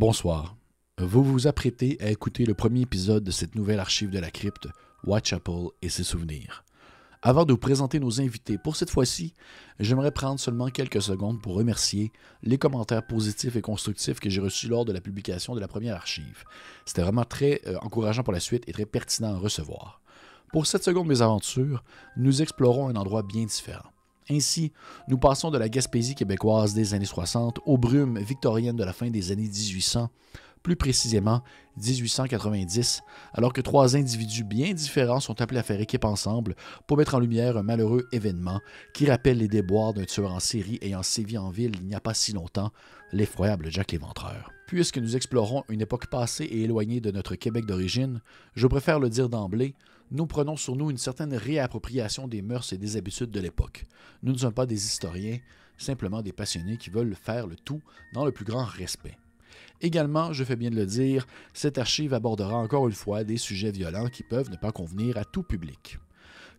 Bonsoir. Vous vous apprêtez à écouter le premier épisode de cette nouvelle archive de la crypte, Whitechapel et ses souvenirs. Avant de vous présenter nos invités pour cette fois-ci, j'aimerais prendre seulement quelques secondes pour remercier les commentaires positifs et constructifs que j'ai reçus lors de la publication de la première archive. C'était vraiment très encourageant pour la suite et très pertinent à recevoir. Pour cette seconde mésaventure, nous explorons un endroit bien différent. Ainsi, nous passons de la Gaspésie québécoise des années 60 aux brumes victoriennes de la fin des années 1800, plus précisément 1890, alors que trois individus bien différents sont appelés à faire équipe ensemble pour mettre en lumière un malheureux événement qui rappelle les déboires d'un tueur en série ayant sévi en ville il n'y a pas si longtemps, l'effroyable Jack l'Éventreur. Puisque nous explorons une époque passée et éloignée de notre Québec d'origine, je préfère le dire d'emblée, nous prenons sur nous une certaine réappropriation des mœurs et des habitudes de l'époque. Nous ne sommes pas des historiens, simplement des passionnés qui veulent faire le tout dans le plus grand respect. Également, je fais bien de le dire, cette archive abordera encore une fois des sujets violents qui peuvent ne pas convenir à tout public.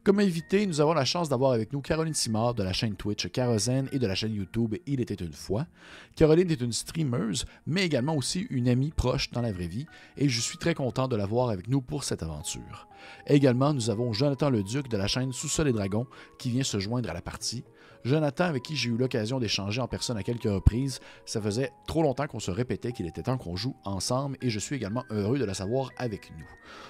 Comme invité, nous avons la chance d'avoir avec nous Caroline Simard de la chaîne Twitch Kérosène et de la chaîne YouTube Il était une fois. Caroline est une streameuse, mais également aussi une amie proche dans la vraie vie, et je suis très content de l'avoir avec nous pour cette aventure. Également, nous avons Jonathan Leduc de la chaîne Sous-sol et Dragons qui vient se joindre à la partie. Jonathan, avec qui j'ai eu l'occasion d'échanger en personne à quelques reprises, ça faisait trop longtemps qu'on se répétait qu'il était temps qu'on joue ensemble et je suis également heureux de la savoir avec nous.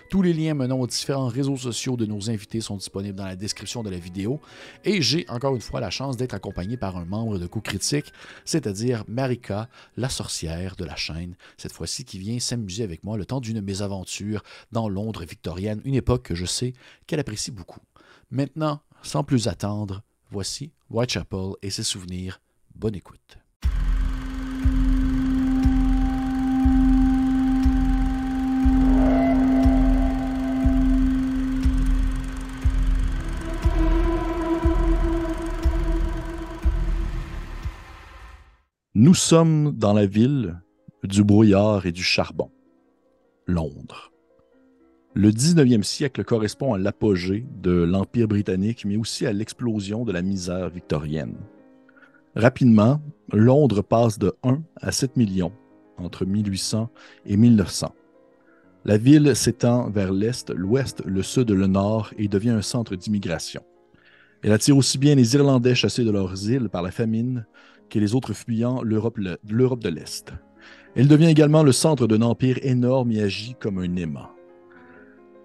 Tous les liens menant aux différents réseaux sociaux de nos invités sont disponibles dans la description de la vidéo et j'ai encore une fois la chance d'être accompagné par un membre de Coup Critique, c'est-à-dire Marika, la sorcière de la chaîne, cette fois-ci qui vient s'amuser avec moi le temps d'une mésaventure dans Londres victorienne, une époque que je sais qu'elle apprécie beaucoup. Maintenant, sans plus attendre, voici Whitechapel et ses souvenirs. Bonne écoute. Nous sommes dans la ville du brouillard et du charbon, Londres. Le 19e siècle correspond à l'apogée de l'Empire britannique, mais aussi à l'explosion de la misère victorienne. Rapidement, Londres passe de 1 à 7 millions entre 1800 et 1900. La ville s'étend vers l'est, l'ouest, le sud, le nord et devient un centre d'immigration. Elle attire aussi bien les Irlandais chassés de leurs îles par la famine que les autres fuyant l'Europe de l'Est. Elle devient également le centre d'un empire énorme et agit comme un aimant.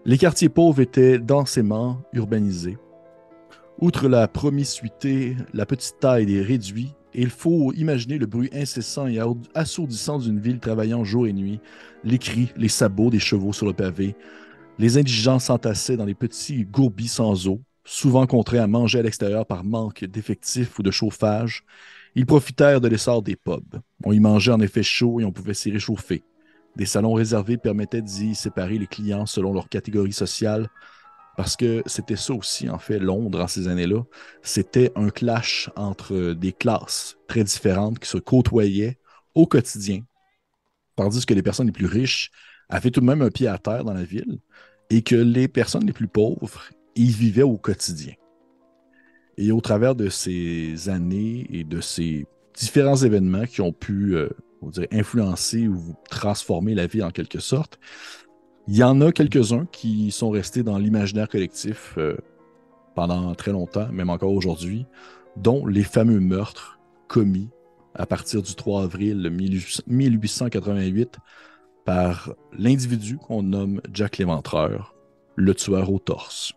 Les quartiers pauvres étaient densément urbanisés. Outre la promiscuité, la petite taille des réduits, il faut imaginer le bruit incessant et assourdissant d'une ville travaillant jour et nuit, les cris, les sabots des chevaux sur le pavé. Les indigents s'entassaient dans les petits gourbis sans eau, souvent contraints à manger à l'extérieur par manque d'effectifs ou de chauffage. Ils profitèrent de l'essor des pubs. On y mangeait en effet chaud et on pouvait s'y réchauffer. Des salons réservés permettaient d'y séparer les clients selon leur catégorie sociale, parce que c'était ça aussi, en fait, Londres, en ces années-là. C'était un clash entre des classes très différentes qui se côtoyaient au quotidien, tandis que les personnes les plus riches avaient tout de même un pied à terre dans la ville et que les personnes les plus pauvres y vivaient au quotidien. Et au travers de ces années et de ces différents événements qui ont pu on dirait, influencer ou transformer la vie en quelque sorte, il y en a quelques-uns qui sont restés dans l'imaginaire collectif pendant très longtemps, même encore aujourd'hui, dont les fameux meurtres commis à partir du 3 avril 1888 par l'individu qu'on nomme Jack l'Éventreur, le tueur au torse.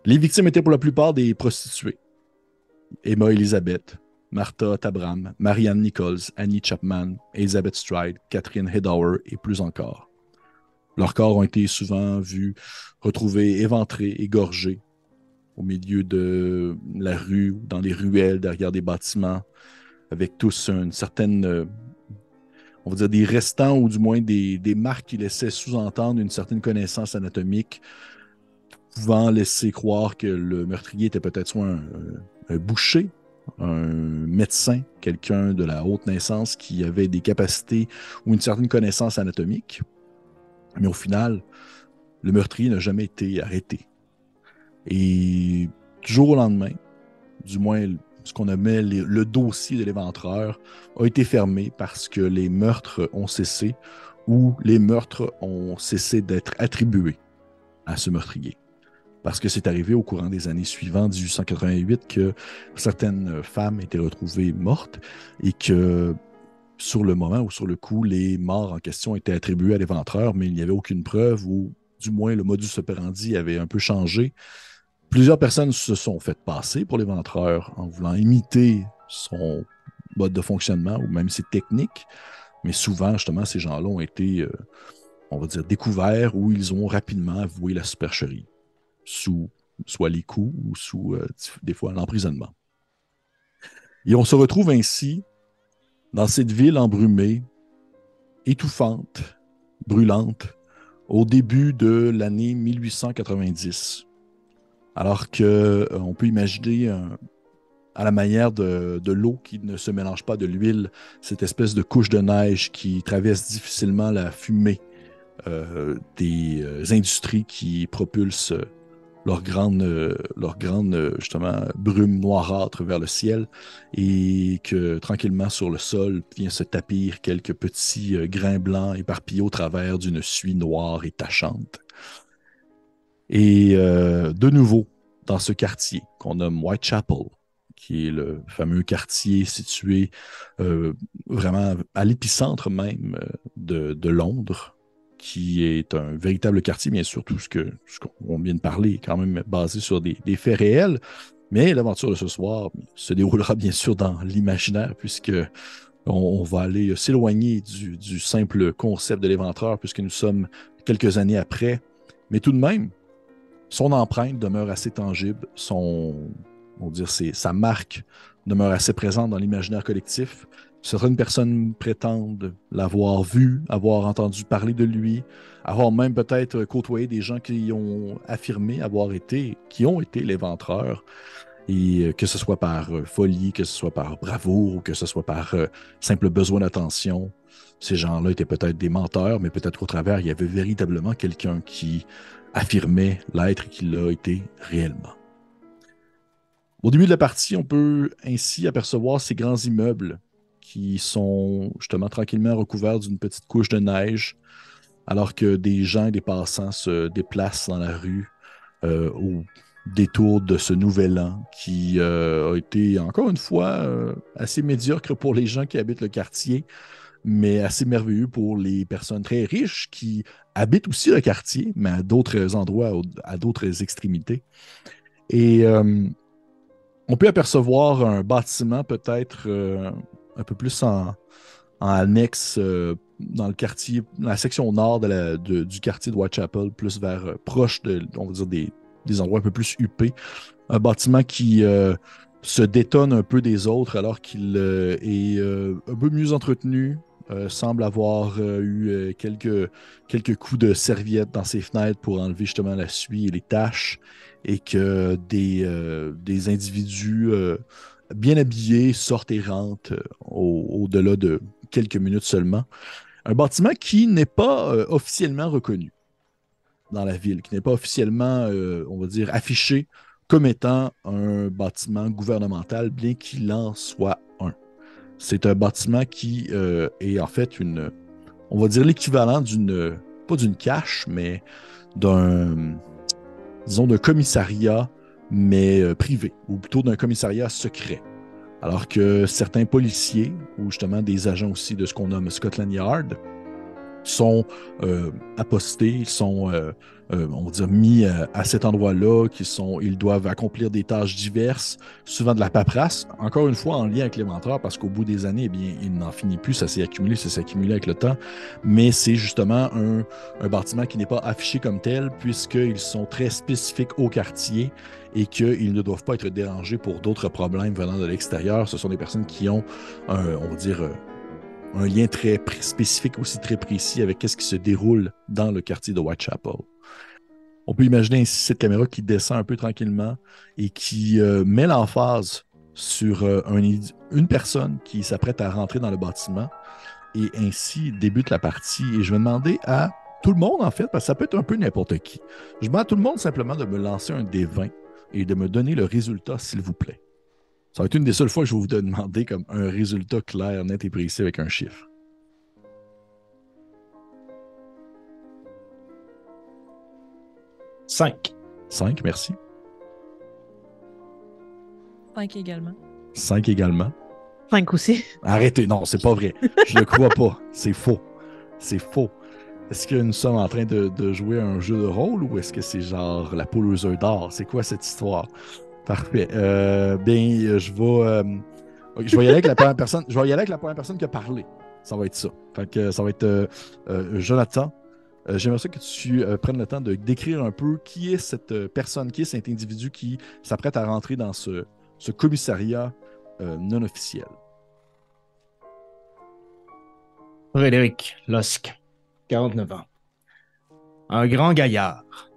Les victimes étaient pour la plupart des prostituées. Emma Elizabeth, Martha Tabram, Marianne Nichols, Annie Chapman, Elizabeth Stride, Catherine Hidower et plus encore. Leurs corps ont été souvent vus retrouvés éventrés, égorgés au milieu de la rue, dans les ruelles, derrière des bâtiments, avec tous une certaine, on va dire des restants ou du moins des marques qui laissaient sous-entendre une certaine connaissance anatomique, pouvant laisser croire que le meurtrier était peut-être soit un boucher, un médecin, quelqu'un de la haute naissance qui avait des capacités ou une certaine connaissance anatomique. Mais au final, le meurtrier n'a jamais été arrêté. Et du jour au lendemain, du moins ce qu'on nommait le dossier de l'éventreur, a été fermé parce que les meurtres ont cessé ou les meurtres ont cessé d'être attribués à ce meurtrier. Parce que c'est arrivé au courant des années suivantes, 1888, que certaines femmes étaient retrouvées mortes et que sur le moment ou sur le coup, les morts en question étaient attribués à l'éventreur, mais il n'y avait aucune preuve ou du moins le modus operandi avait un peu changé. Plusieurs personnes se sont faites passer pour l'éventreur en voulant imiter son mode de fonctionnement ou même ses techniques, mais souvent, justement, ces gens-là ont été, on va dire, découverts ou ils ont rapidement avoué la supercherie sous soit les coups ou sous, des fois, l'emprisonnement. Et on se retrouve ainsi dans cette ville embrumée, étouffante, brûlante, au début de l'année 1890. Alors qu'on peut imaginer, à la manière de l'eau qui ne se mélange pas de l'huile, cette espèce de couche de neige qui traverse difficilement la fumée des industries qui propulsent leur grande justement, brume noirâtre vers le ciel et que tranquillement sur le sol vient se tapir quelques petits grains blancs éparpillés au travers d'une suie noire et tachante. Et de nouveau, dans ce quartier qu'on nomme Whitechapel, qui est le fameux quartier situé vraiment à l'épicentre même de Londres, qui est un véritable quartier, bien sûr, tout ce qu'on vient de parler est quand même basé sur des faits réels, mais l'aventure de ce soir se déroulera bien sûr dans l'imaginaire, puisque on va aller s'éloigner du simple concept de l'éventreur, puisque nous sommes quelques années après, mais tout de même, son empreinte demeure assez tangible, on va dire, sa marque demeure assez présente dans l'imaginaire collectif. Certaines personnes prétendent l'avoir vu, avoir entendu parler de lui, avoir même peut-être côtoyé des gens qui ont affirmé qui ont été l'éventreur, et que ce soit par folie, que ce soit par bravoure, ou que ce soit par simple besoin d'attention. Ces gens-là étaient peut-être des menteurs, mais peut-être qu'au travers, il y avait véritablement quelqu'un qui affirmait l'être et qui l'a été réellement. Au début de la partie, on peut ainsi apercevoir ces grands immeubles qui sont justement tranquillement recouverts d'une petite couche de neige, alors que des gens et des passants se déplacent dans la rue au détour de ce nouvel an qui a été, encore une fois, assez médiocre pour les gens qui habitent le quartier, mais assez merveilleux pour les personnes très riches qui habitent aussi le quartier, mais à d'autres endroits, à d'autres extrémités. Et on peut apercevoir un bâtiment peut-être un peu plus en annexe dans le quartier, dans la section nord du quartier de Whitechapel, plus vers proche on va dire, des endroits un peu plus huppés. Un bâtiment qui se détonne un peu des autres alors qu'il est un peu mieux entretenu, semble avoir eu quelques coups de serviette dans ses fenêtres pour enlever justement la suie et les taches, et que des individus bien habillés sortent et rentrent au-delà de quelques minutes seulement. Un bâtiment qui n'est pas officiellement reconnu dans la ville, qui n'est pas officiellement, on va dire, affiché comme étant un bâtiment gouvernemental, bien qu'il en soit un. C'est un bâtiment qui est en fait on va dire l'équivalent pas d'une cache, mais disons, d'un commissariat, mais privé, ou plutôt d'un commissariat secret. Alors que certains policiers, ou justement des agents aussi de ce qu'on nomme Scotland Yard, sont apostés, ils sont, on va dire, mis à cet endroit-là, ils doivent accomplir des tâches diverses, souvent de la paperasse, encore une fois en lien avec les menteurs, parce qu'au bout des années, eh bien, il n'en finit plus, ça s'est accumulé avec le temps, mais c'est justement un bâtiment qui n'est pas affiché comme tel, puisqu'ils sont très spécifiques au quartier et qu'ils ne doivent pas être dérangés pour d'autres problèmes venant de l'extérieur. Ce sont des personnes qui ont, on va dire, un lien très spécifique, aussi très précis avec ce qui se déroule dans le quartier de Whitechapel. On peut imaginer ainsi cette caméra qui descend un peu tranquillement et qui met l'emphase sur une personne qui s'apprête à rentrer dans le bâtiment, et ainsi débute la partie. Et je vais demander à tout le monde, en fait, parce que ça peut être un peu n'importe qui. Je demande à tout le monde simplement de me lancer un D20 et de me donner le résultat, s'il vous plaît. Ça va être une des seules fois que je vais vous demander comme un résultat clair, net et précis avec un chiffre. 5. 5, merci. 5 également. 5 également. 5 aussi. Arrêtez, non, c'est pas vrai. Je le crois pas. C'est faux. C'est faux. Est-ce que nous sommes en train de jouer à un jeu de rôle ou est-ce que c'est genre la poule aux œufs d'or? C'est quoi cette histoire? Parfait. Je vais y aller avec la première personne. Je vais y aller avec la première personne qui a parlé. Ça va être ça. Fait que ça va être Jonathan. J'aimerais ça que tu prennes le temps de décrire un peu qui est cette personne, qui est cet individu qui s'apprête à rentrer dans ce commissariat non officiel. Frédéric Losque, 49 ans. Un grand gaillard,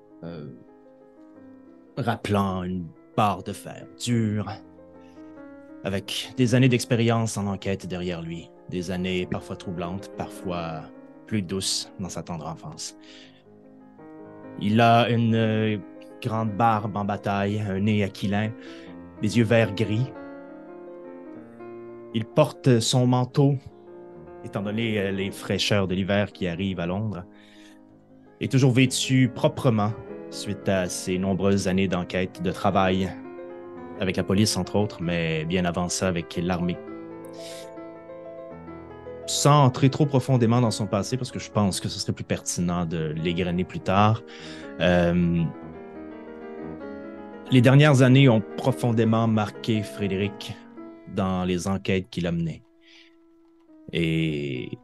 rappelant une barre de fer dure, avec des années d'expérience en enquête derrière lui, des années parfois troublantes, parfois plus douces dans sa tendre enfance. Il a une grande barbe en bataille, un nez aquilin, des yeux verts gris. Il porte son manteau, étant donné les fraîcheurs de l'hiver qui arrivent à Londres, est toujours vêtu proprement suite à ses nombreuses années d'enquête, de travail avec la police, entre autres, mais bien avant ça avec l'armée. Sans entrer trop profondément dans son passé, parce que je pense que ce serait plus pertinent de l'égrener plus tard, les dernières années ont profondément marqué Frédéric dans les enquêtes qu'il a menées. Et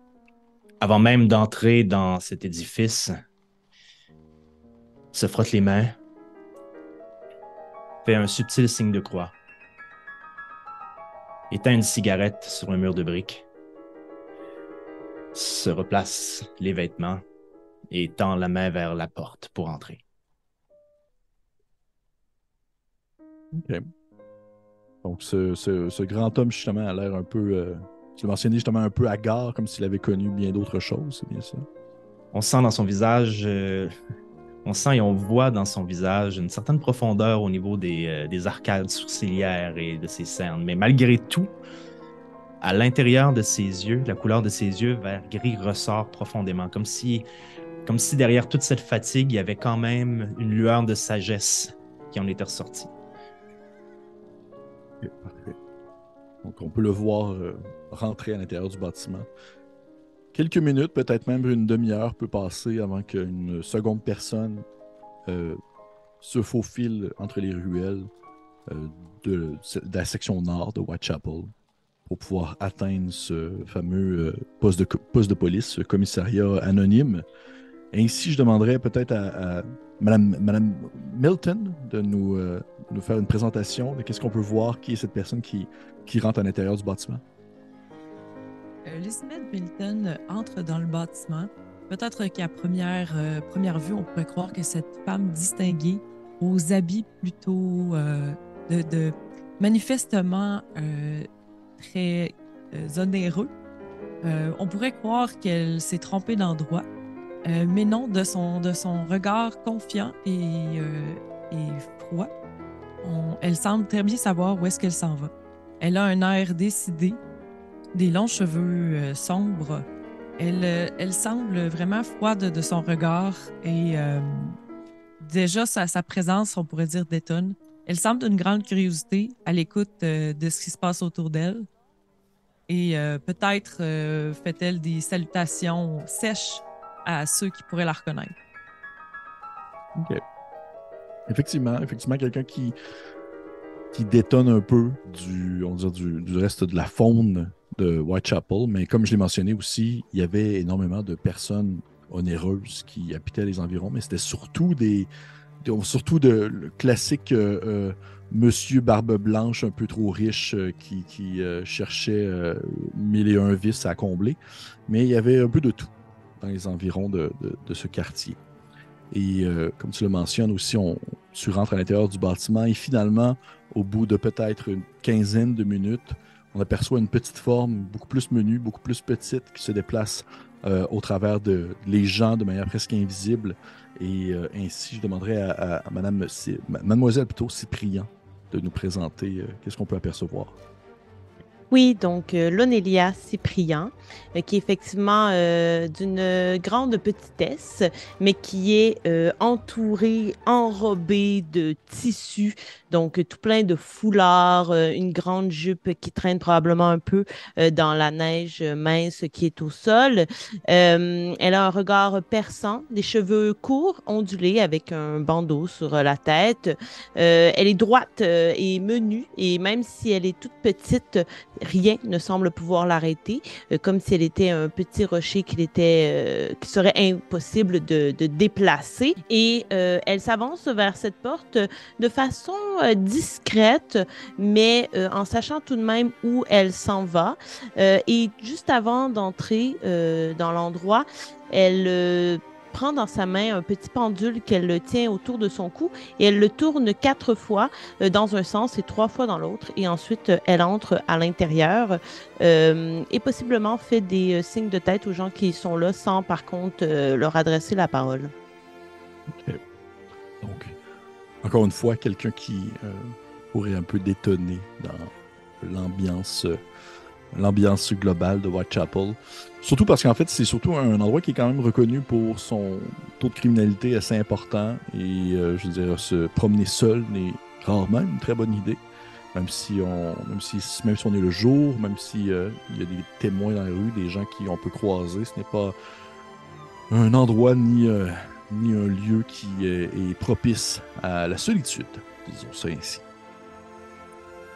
avant même d'entrer dans cet édifice, se frotte les mains, fait un subtil signe de croix, éteint une cigarette sur un mur de briques, se replace les vêtements et tend la main vers la porte pour entrer. OK. Donc, ce grand homme, justement, a l'air un peu, tu l'as mentionné, justement, un peu hagard, comme s'il avait connu bien d'autres choses, c'est bien ça? On sent dans son visage, on sent et on voit dans son visage une certaine profondeur au niveau des arcades sourcilières et de ses cernes. Mais malgré tout, à l'intérieur de ses yeux, la couleur de ses yeux vert gris ressort profondément, comme si derrière toute cette fatigue, il y avait quand même une lueur de sagesse qui en était ressortie. Okay, parfait. Donc, on peut le voir rentrer à l'intérieur du bâtiment. Quelques minutes, peut-être même une demi-heure peut passer avant qu'une seconde personne se faufile entre les ruelles de la section nord de Whitechapel pour pouvoir atteindre ce fameux poste de police, ce commissariat anonyme. Ainsi, je demanderais peut-être à Madame Milton de nous faire une présentation de qu'est-ce qu'on peut voir, qui est cette personne qui rentre à l'intérieur du bâtiment. Elizabeth Milton entre dans le bâtiment. Peut-être qu'à première vue, on pourrait croire que cette femme distinguée, aux habits plutôt manifestement très onéreux, on pourrait croire qu'elle s'est trompée d'endroit, mais non, de son regard confiant et froid, elle semble très bien savoir où est-ce qu'elle s'en va. Elle a un air décidé, des longs cheveux sombres. Elle semble vraiment froide de son regard et déjà sa présence, on pourrait dire, détonne. Elle semble d'une grande curiosité à l'écoute de ce qui se passe autour d'elle. Et peut-être fait-elle des salutations sèches à ceux qui pourraient la reconnaître. OK. Effectivement, quelqu'un qui détonne un peu du reste de la faune de Whitechapel, mais comme je l'ai mentionné aussi, il y avait énormément de personnes onéreuses qui habitaient les environs, mais c'était surtout le classique monsieur barbe blanche un peu trop riche qui cherchait mille et un vices à combler, mais il y avait un peu de tout dans les environs de ce quartier. Et comme tu le mentionnes aussi, tu rentres à l'intérieur du bâtiment et finalement, au bout de peut-être une quinzaine de minutes, on aperçoit une petite forme beaucoup plus menue, beaucoup plus petite qui se déplace au travers de les gens de manière presque invisible. Et ainsi, je demanderais à mademoiselle plutôt Cyprien de nous présenter qu'est-ce qu'on peut apercevoir. Oui, donc l'Onélia Cyprien, qui est effectivement d'une grande petitesse, mais qui est entourée, enrobée de tissus, donc tout plein de foulards, une grande jupe qui traîne probablement un peu dans la neige mince qui est au sol. Elle a un regard perçant, des cheveux courts, ondulés, avec un bandeau sur la tête. Elle est droite et menue, et même si elle est toute petite, rien ne semble pouvoir l'arrêter, comme si elle était un petit rocher qui serait impossible de déplacer. Et elle s'avance vers cette porte de façon discrète, mais en sachant tout de même où elle s'en va. Et juste avant d'entrer dans l'endroit, elle prend dans sa main un petit pendule qu'elle tient autour de son cou et elle le tourne 4 fois dans un sens et 3 fois dans l'autre. Et ensuite, elle entre à l'intérieur et possiblement fait des signes de tête aux gens qui sont là sans, par contre, leur adresser la parole. OK. Donc, encore une fois, quelqu'un qui pourrait un peu détonner dans l'ambiance globale de Whitechapel. Surtout parce qu'en fait, c'est surtout un endroit qui est quand même reconnu pour son taux de criminalité assez important. Et je veux dire, se promener seul n'est rarement une très bonne idée. Même si on est le jour, même s'il y a des témoins dans la rue, des gens qui on peut croiser, ce n'est pas un endroit ni un lieu qui est propice à la solitude, disons ça ainsi.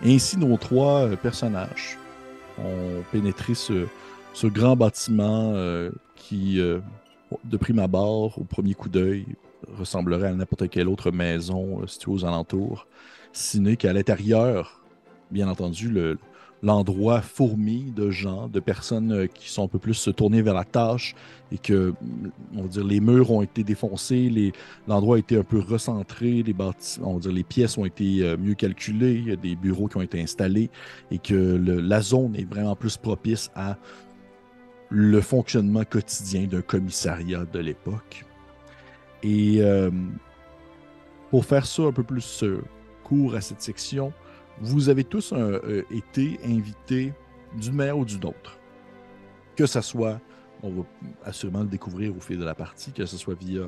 Ainsi, nos 3 personnages ont pénétré ce grand bâtiment qui, de prime abord, au premier coup d'œil, ressemblerait à n'importe quelle autre maison située aux alentours, si n'est qu'à l'intérieur, bien entendu, l'endroit fourmille de gens, de personnes qui sont un peu plus tournées vers la tâche et que, on va dire, les murs ont été défoncés, l'endroit a été un peu recentré, on va dire, les pièces ont été mieux calculées, il y a des bureaux qui ont été installés et que la zone est vraiment plus propice à le fonctionnement quotidien d'un commissariat de l'époque. Et pour faire ça un peu plus court à cette section, vous avez tous été invités d'une manière ou d'une autre. Que ce soit, on va assurément le découvrir au fil de la partie, que ce soit via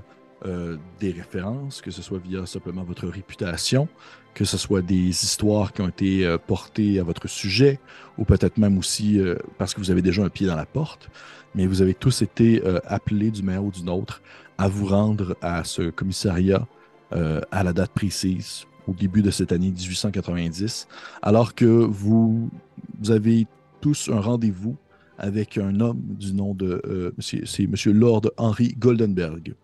des références, que ce soit via simplement votre réputation, que ce soit des histoires qui ont été portées à votre sujet, ou peut-être même aussi parce que vous avez déjà un pied dans la porte, mais vous avez tous été appelés d'une manière ou d'une autre à vous rendre à ce commissariat à la date précise, au début de cette année 1890, alors que vous avez tous un rendez-vous avec un homme du nom de... c'est M. Lord Henry Goldenberg,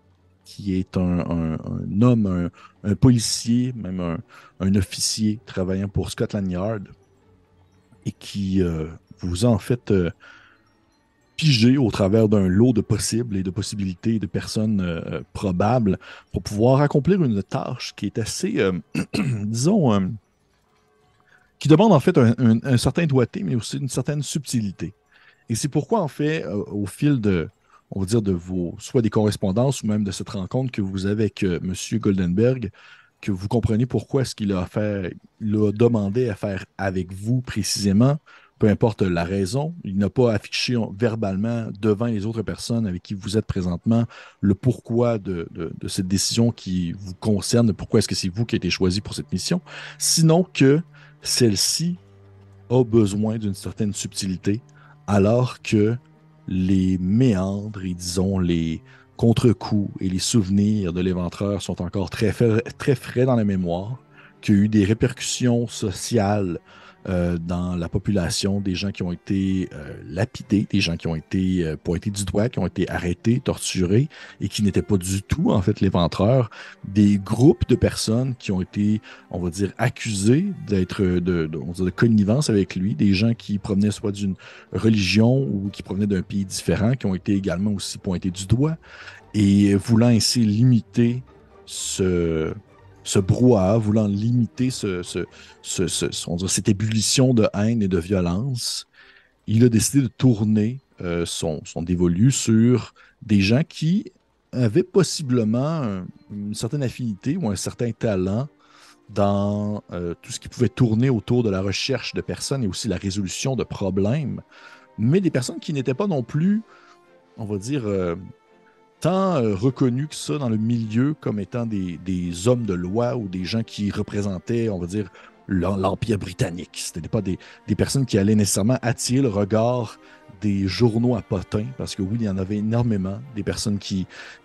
qui est un homme, un policier, même un officier travaillant pour Scotland Yard, et qui vous a en fait pigé au travers d'un lot de possibles et de possibilités de personnes probables pour pouvoir accomplir une tâche qui est assez, disons, qui demande en fait un certain doigté, mais aussi une certaine subtilité. Et c'est pourquoi, en fait, au fil on va dire, de soit des correspondances ou même de cette rencontre que vous avez avec M. Goldenberg, que vous comprenez pourquoi est-ce qu'il a demandé à faire avec vous précisément, peu importe la raison. Il n'a pas affiché verbalement devant les autres personnes avec qui vous êtes présentement le pourquoi de cette décision qui vous concerne, pourquoi est-ce que c'est vous qui avez été choisi pour cette mission, sinon que celle-ci a besoin d'une certaine subtilité, alors que les méandres et, disons, les contre-coups et les souvenirs de l'éventreur sont encore très frais dans la mémoire, qu'il y a eu des répercussions sociales dans la population, des gens qui ont été lapidés, des gens qui ont été pointés du doigt, qui ont été arrêtés, torturés, et qui n'étaient pas du tout, en fait, l'éventreur, des groupes de personnes qui ont été, on va dire, accusés d'être de connivence avec lui, des gens qui provenaient soit d'une religion ou qui provenaient d'un pays différent, qui ont été également aussi pointés du doigt, et voulant ainsi limiter ce brouhaha, voulant limiter cette ébullition de haine et de violence, il a décidé de tourner son dévolu sur des gens qui avaient possiblement une certaine affinité ou un certain talent dans tout ce qui pouvait tourner autour de la recherche de personnes et aussi la résolution de problèmes, mais des personnes qui n'étaient pas non plus, on va dire, tant reconnus que ça dans le milieu comme étant des hommes de loi ou des gens qui représentaient, on va dire, l'Empire britannique. Ce n'étaient pas des personnes qui allaient nécessairement attirer le regard des journaux à potins, parce que oui, il y en avait énormément, des personnes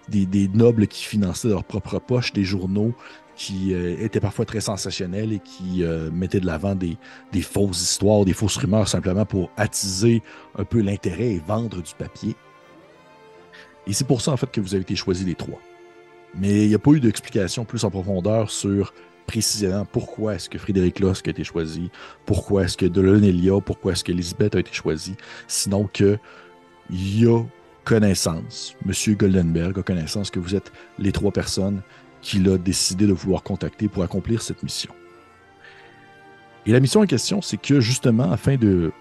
des nobles qui finançaient de leur propre poche des journaux qui étaient parfois très sensationnels et qui mettaient de l'avant des fausses histoires, des fausses rumeurs, simplement pour attiser un peu l'intérêt et vendre du papier. Et c'est pour ça, en fait, que vous avez été choisis les 3. Mais il n'y a pas eu d'explication plus en profondeur sur précisément pourquoi est-ce que Frédéric Losque a été choisi, pourquoi est-ce que Dolonelia, pourquoi est-ce que Elisabeth a été choisie, sinon qu'il y a connaissance, M. Goldenberg a connaissance que vous êtes les 3 personnes qu'il a décidé de vouloir contacter pour accomplir cette mission. Et la mission en question, c'est que justement, afin de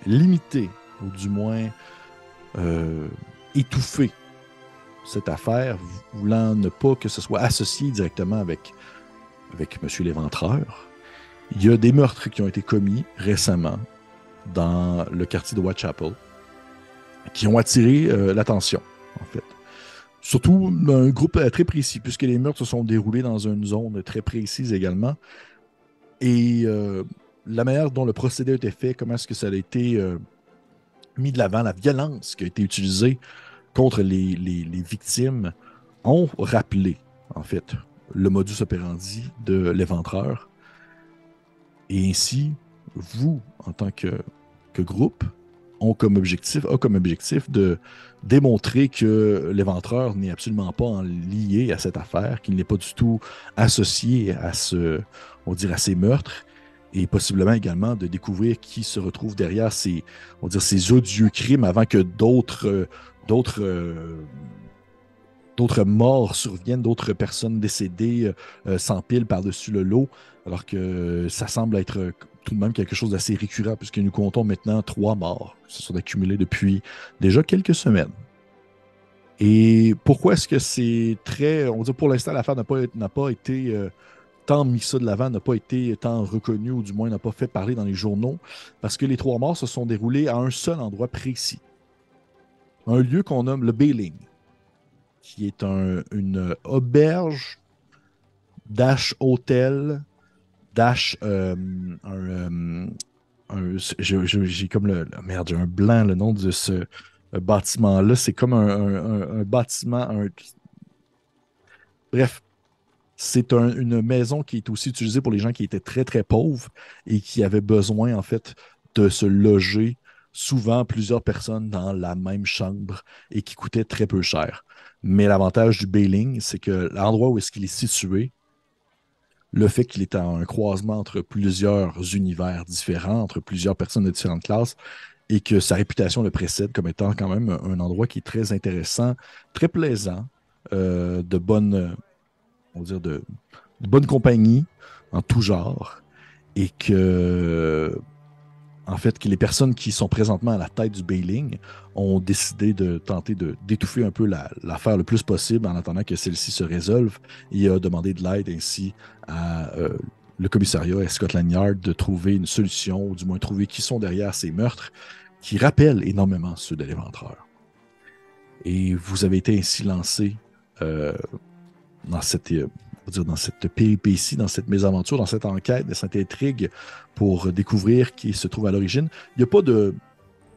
limiter, ou du moins étouffer cette affaire, voulant ne pas que ce soit associé directement avec M. l'Éventreur, il y a des meurtres qui ont été commis récemment dans le quartier de Whitechapel qui ont attiré l'attention, en fait. Surtout un groupe très précis, puisque les meurtres se sont déroulés dans une zone très précise également. Et la manière dont le procédé a été fait, comment est-ce que ça a été mis de l'avant, la violence qui a été utilisée contre les victimes, ont rappelé, en fait, le modus operandi de l'Éventreur. Et ainsi, vous, en tant que groupe, a comme objectif de démontrer que l'Éventreur n'est absolument pas lié à cette affaire, qu'il n'est pas du tout associé à à ces meurtres, et possiblement également de découvrir qui se retrouve derrière ces odieux crimes avant que d'autres morts surviennent, d'autres personnes décédées s'empilent par-dessus le lot, alors que ça semble être tout de même quelque chose d'assez récurrent, puisque nous comptons maintenant 3 morts qui se sont accumulés depuis déjà quelques semaines. Et pourquoi est-ce que c'est très... On va dire pour l'instant, l'affaire n'a pas été tant mis ça de l'avant, n'a pas été tant reconnue, ou du moins n'a pas fait parler dans les journaux, parce que les 3 morts se sont déroulés à un seul endroit précis. Un lieu qu'on nomme le Bailing, qui est une auberge dash hôtel dash j'ai comme merde, j'ai un blanc, le nom de ce bâtiment-là. C'est comme un bâtiment. Bref, c'est une maison qui est aussi utilisée pour les gens qui étaient très, très pauvres et qui avaient besoin, en fait, de se loger, souvent plusieurs personnes dans la même chambre, et qui coûtait très peu cher. Mais l'avantage du Bailing, c'est que l'endroit où est-ce qu'il est situé, le fait qu'il est à un croisement entre plusieurs univers différents, entre plusieurs personnes de différentes classes, et que sa réputation le précède comme étant quand même un endroit qui est très intéressant, très plaisant, de bonne compagnie en tout genre, et que en fait, que les personnes qui sont présentement à la tête du Bailing ont décidé de tenter d'étouffer un peu l'affaire le plus possible en attendant que celle-ci se résolve, et a demandé de l'aide ainsi à le commissariat et Scotland Yard de trouver une solution, ou du moins trouver qui sont derrière ces meurtres qui rappellent énormément ceux de l'Éventreur. Et vous avez été ainsi lancé dans cette péripétie, dans cette mésaventure, dans cette enquête, dans cette intrigue pour découvrir qui se trouve à l'origine. Il n'y a pas de...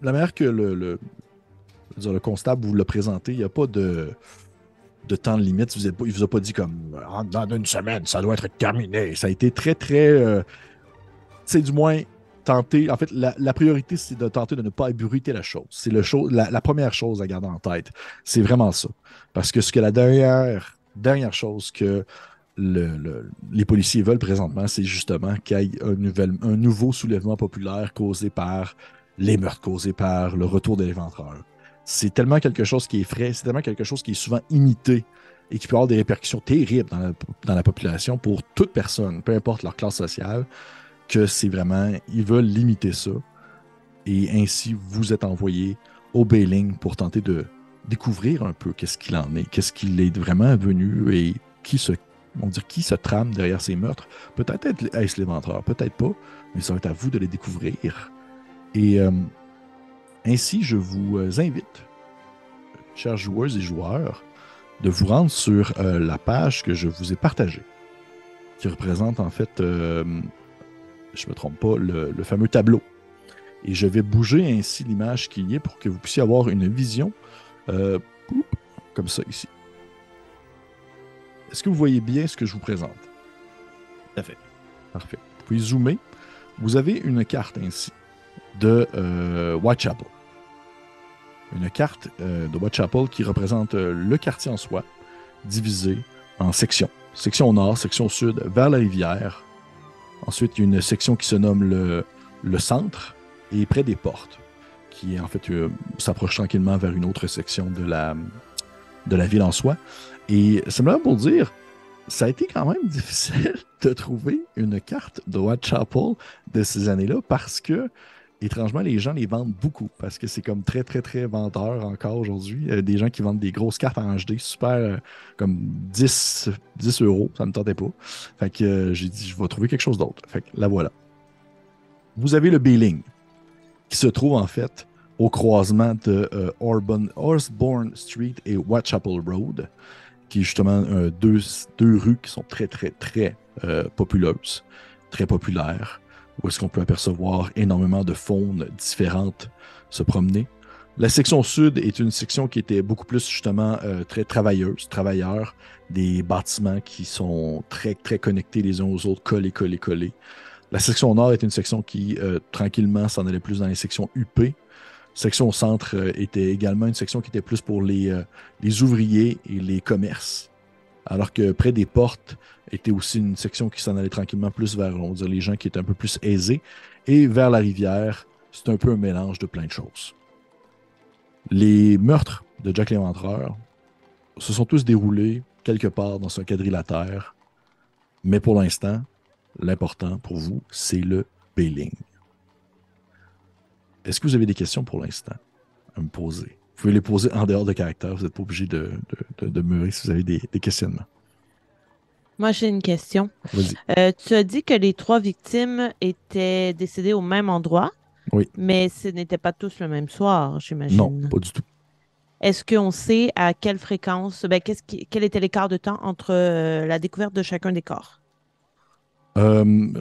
La manière que le constable vous l'a présenté, il n'y a pas de temps limite. Il ne vous a pas dit comme dans une semaine, ça doit être terminé. Ça a été très, très... c'est du moins tenter... En fait, la priorité, c'est de tenter de ne pas ébruiter la chose. C'est la première chose à garder en tête. C'est vraiment ça. Parce que ce que la dernière chose que les policiers veulent présentement, c'est justement qu'il y ait un nouveau soulèvement populaire causé par les meurtres, causé par le retour de l'Éventreur. C'est tellement quelque chose qui est frais, c'est tellement quelque chose qui est souvent imité et qui peut avoir des répercussions terribles dans la population pour toute personne, peu importe leur classe sociale, que c'est vraiment, ils veulent limiter ça. Et ainsi, vous êtes envoyé au Bailing pour tenter de découvrir un peu qu'est-ce qu'il en est, qu'est-ce qu'il est vraiment venu et qui se On dit qui se trame derrière ces meurtres. Peut-être est-ce l'éventreur, peut-être pas, mais ça va être à vous de les découvrir. Et ainsi, je vous invite, chers joueuses et joueurs, de vous rendre sur la page que je vous ai partagée, qui représente en fait, je ne me trompe pas, le fameux tableau. Et je vais bouger ainsi l'image qu'il y est pour que vous puissiez avoir une vision comme ça ici. Est-ce que vous voyez bien ce que je vous présente? Tout à fait. Parfait. Vous pouvez zoomer. Vous avez une carte ainsi de Whitechapel. Une carte de Whitechapel qui représente le quartier en soi, divisé en sections. Section nord, section sud, vers la rivière. Ensuite, il y a une section qui se nomme le centre et près des portes, qui en fait s'approche tranquillement vers une autre section de la ville en soi. Et simplement pour dire, ça a été quand même difficile de trouver une carte de Whitechapel de ces années-là parce que, étrangement, les gens les vendent beaucoup parce que c'est comme très, très, très vendeur encore aujourd'hui. Des gens qui vendent des grosses cartes en HD, super, comme 10 euros, ça ne me tentait pas. Fait que j'ai dit, je vais trouver quelque chose d'autre. Fait que la voilà. Vous avez le B-Ling qui se trouve en fait au croisement de Osborne Street et Whitechapel Road, qui est justement deux rues qui sont très, très, très populeuses, très populaires, où est-ce qu'on peut apercevoir énormément de faunes différentes se promener. La section sud est une section qui était beaucoup plus justement très travailleurs, des bâtiments qui sont très, très connectés les uns aux autres, collés. La section nord est une section qui, tranquillement, s'en allait plus dans les sections UP. Section centre était également une section qui était plus pour les ouvriers et les commerces. Alors que près des portes était aussi une section qui s'en allait tranquillement plus vers, on va dire, les gens qui étaient un peu plus aisés. Et vers la rivière, c'est un peu un mélange de plein de choses. Les meurtres de Jack l'Éventreur se sont tous déroulés quelque part dans un quadrilatère. Mais pour l'instant, l'important pour vous, c'est le B-Ling. Est-ce que vous avez des questions pour l'instant à me poser? Vous pouvez les poser en dehors de caractère. Vous n'êtes pas obligé de meurer si vous avez des questionnements. Moi, j'ai une question. Vas-y. Tu as dit que les 3 victimes étaient décédées au même endroit. Oui. Mais ce n'était pas tous le même soir, j'imagine. Non, pas du tout. Est-ce qu'on sait à quelle fréquence, quel était l'écart de temps entre la découverte de chacun des corps? Je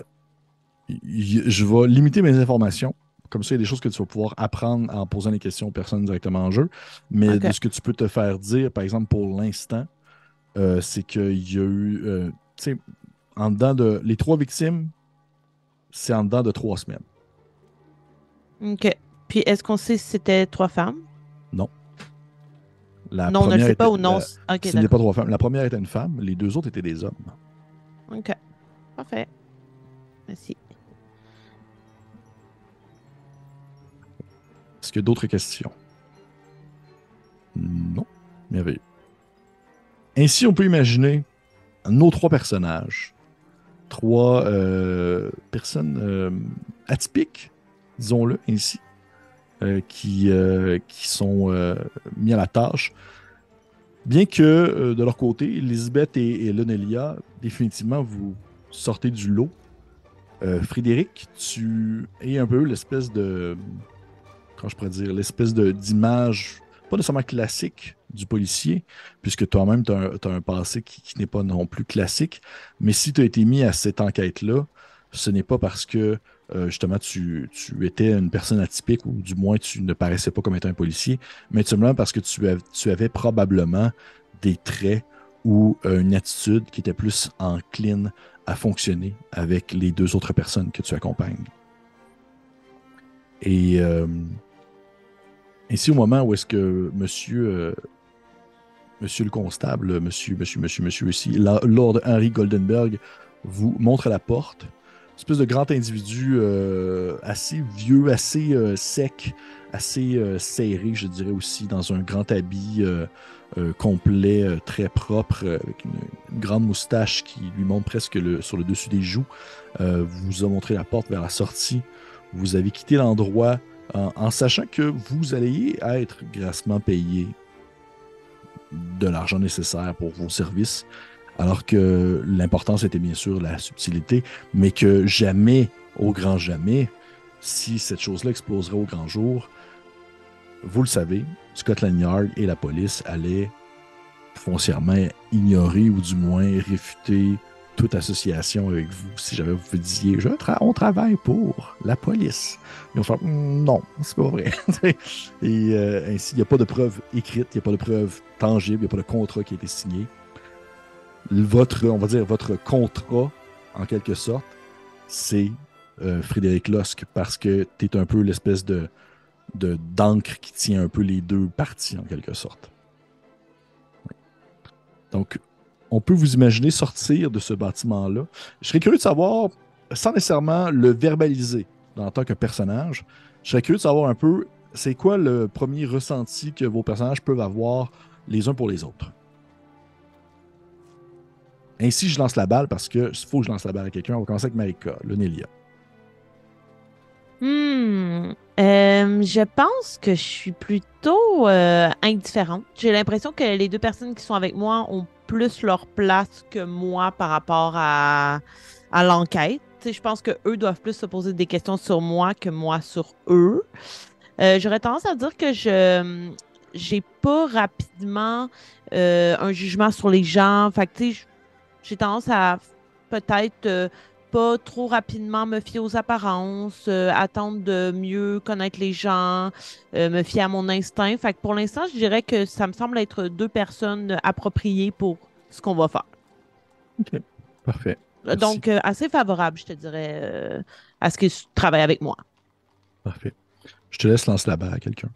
vais limiter mes informations. Comme ça, il y a des choses que tu vas pouvoir apprendre en posant des questions aux personnes directement en jeu. Mais de ce que tu peux te faire dire, par exemple, pour l'instant, c'est qu'il y a eu, tu sais, en dedans de... Les 3 victimes, c'est en dedans de 3 semaines. OK. Puis, est-ce qu'on sait si c'était 3 femmes? Non. Non, on ne le sait pas ou non? OK, ce n'est pas 3 femmes. La première était une femme, les 2 autres étaient des hommes. OK. Parfait. Merci. Est-ce qu'il y a d'autres questions? Non. Merveilleux. Ainsi, on peut imaginer nos 3 personnages. 3 personnes atypiques, disons-le ainsi, qui sont mis à la tâche. Bien que, de leur côté, Elisabeth et Lonelia, définitivement, vous sortez du lot. Frédéric, tu es un peu l'espèce de... Comment je pourrais dire? L'espèce d'image, pas nécessairement classique du policier, puisque toi-même, tu as un passé qui n'est pas non plus classique. Mais si tu as été mis à cette enquête-là, ce n'est pas parce que, justement, tu étais une personne atypique, ou du moins, tu ne paraissais pas comme étant un policier, mais simplement parce que tu avais probablement des traits ou une attitude qui était plus encline à fonctionner avec les 2 autres personnes que tu accompagnes. Et ainsi, au moment où est-ce que monsieur le constable, monsieur ici, Lord Henry Goldenberg, vous montre la porte, une espèce de grand individu assez vieux, assez sec, assez serré, je dirais aussi, dans un grand habit complet, très propre, avec une grande moustache qui lui monte presque sur le dessus des joues, vous a montré la porte vers la sortie. Vous avez quitté l'endroit en sachant que vous alliez être grassement payé de l'argent nécessaire pour vos services. Alors que l'importance était bien sûr la subtilité, mais que jamais, au grand jamais, si cette chose-là exploserait au grand jour, vous le savez, Scotland Yard et la police allaient foncièrement ignorer ou du moins réfuter toute association avec vous. Si jamais vous disiez on travaille pour la police. Ils vont faire non, c'est pas vrai. Et ainsi, il n'y a pas de preuve écrite, il n'y a pas de preuve tangible, il n'y a pas de contrat qui a été signé. On va dire votre contrat, en quelque sorte, c'est Frédéric Losque, parce que tu es un peu l'espèce d'encre qui tient un peu les deux parties, en quelque sorte. Oui. Donc, on peut vous imaginer sortir de ce bâtiment-là. Je serais curieux de savoir, sans nécessairement le verbaliser en tant que personnage, je serais curieux de savoir un peu, c'est quoi le premier ressenti que vos personnages peuvent avoir les uns pour les autres. Ainsi, je lance la balle parce que il faut que je lance la balle à quelqu'un. On va commencer avec Marika, Lonelia. Je pense que je suis plutôt indifférente. J'ai l'impression que les deux personnes qui sont avec moi ont plus leur place que moi par rapport à l'enquête. Je pense qu'eux doivent plus se poser des questions sur moi que moi sur eux. J'aurais tendance à dire que j'ai pas rapidement un jugement sur les gens. Fait que, j'ai tendance à peut-être pas trop rapidement me fier aux apparences, attendre de mieux connaître les gens, me fier à mon instinct. Fait que pour l'instant, je dirais que ça me semble être deux personnes appropriées pour ce qu'on va faire. OK. Parfait. Merci. Donc, assez favorable, je te dirais, à ce qu'ils travaillent avec moi. Parfait. Je te laisse lancer la balle à quelqu'un.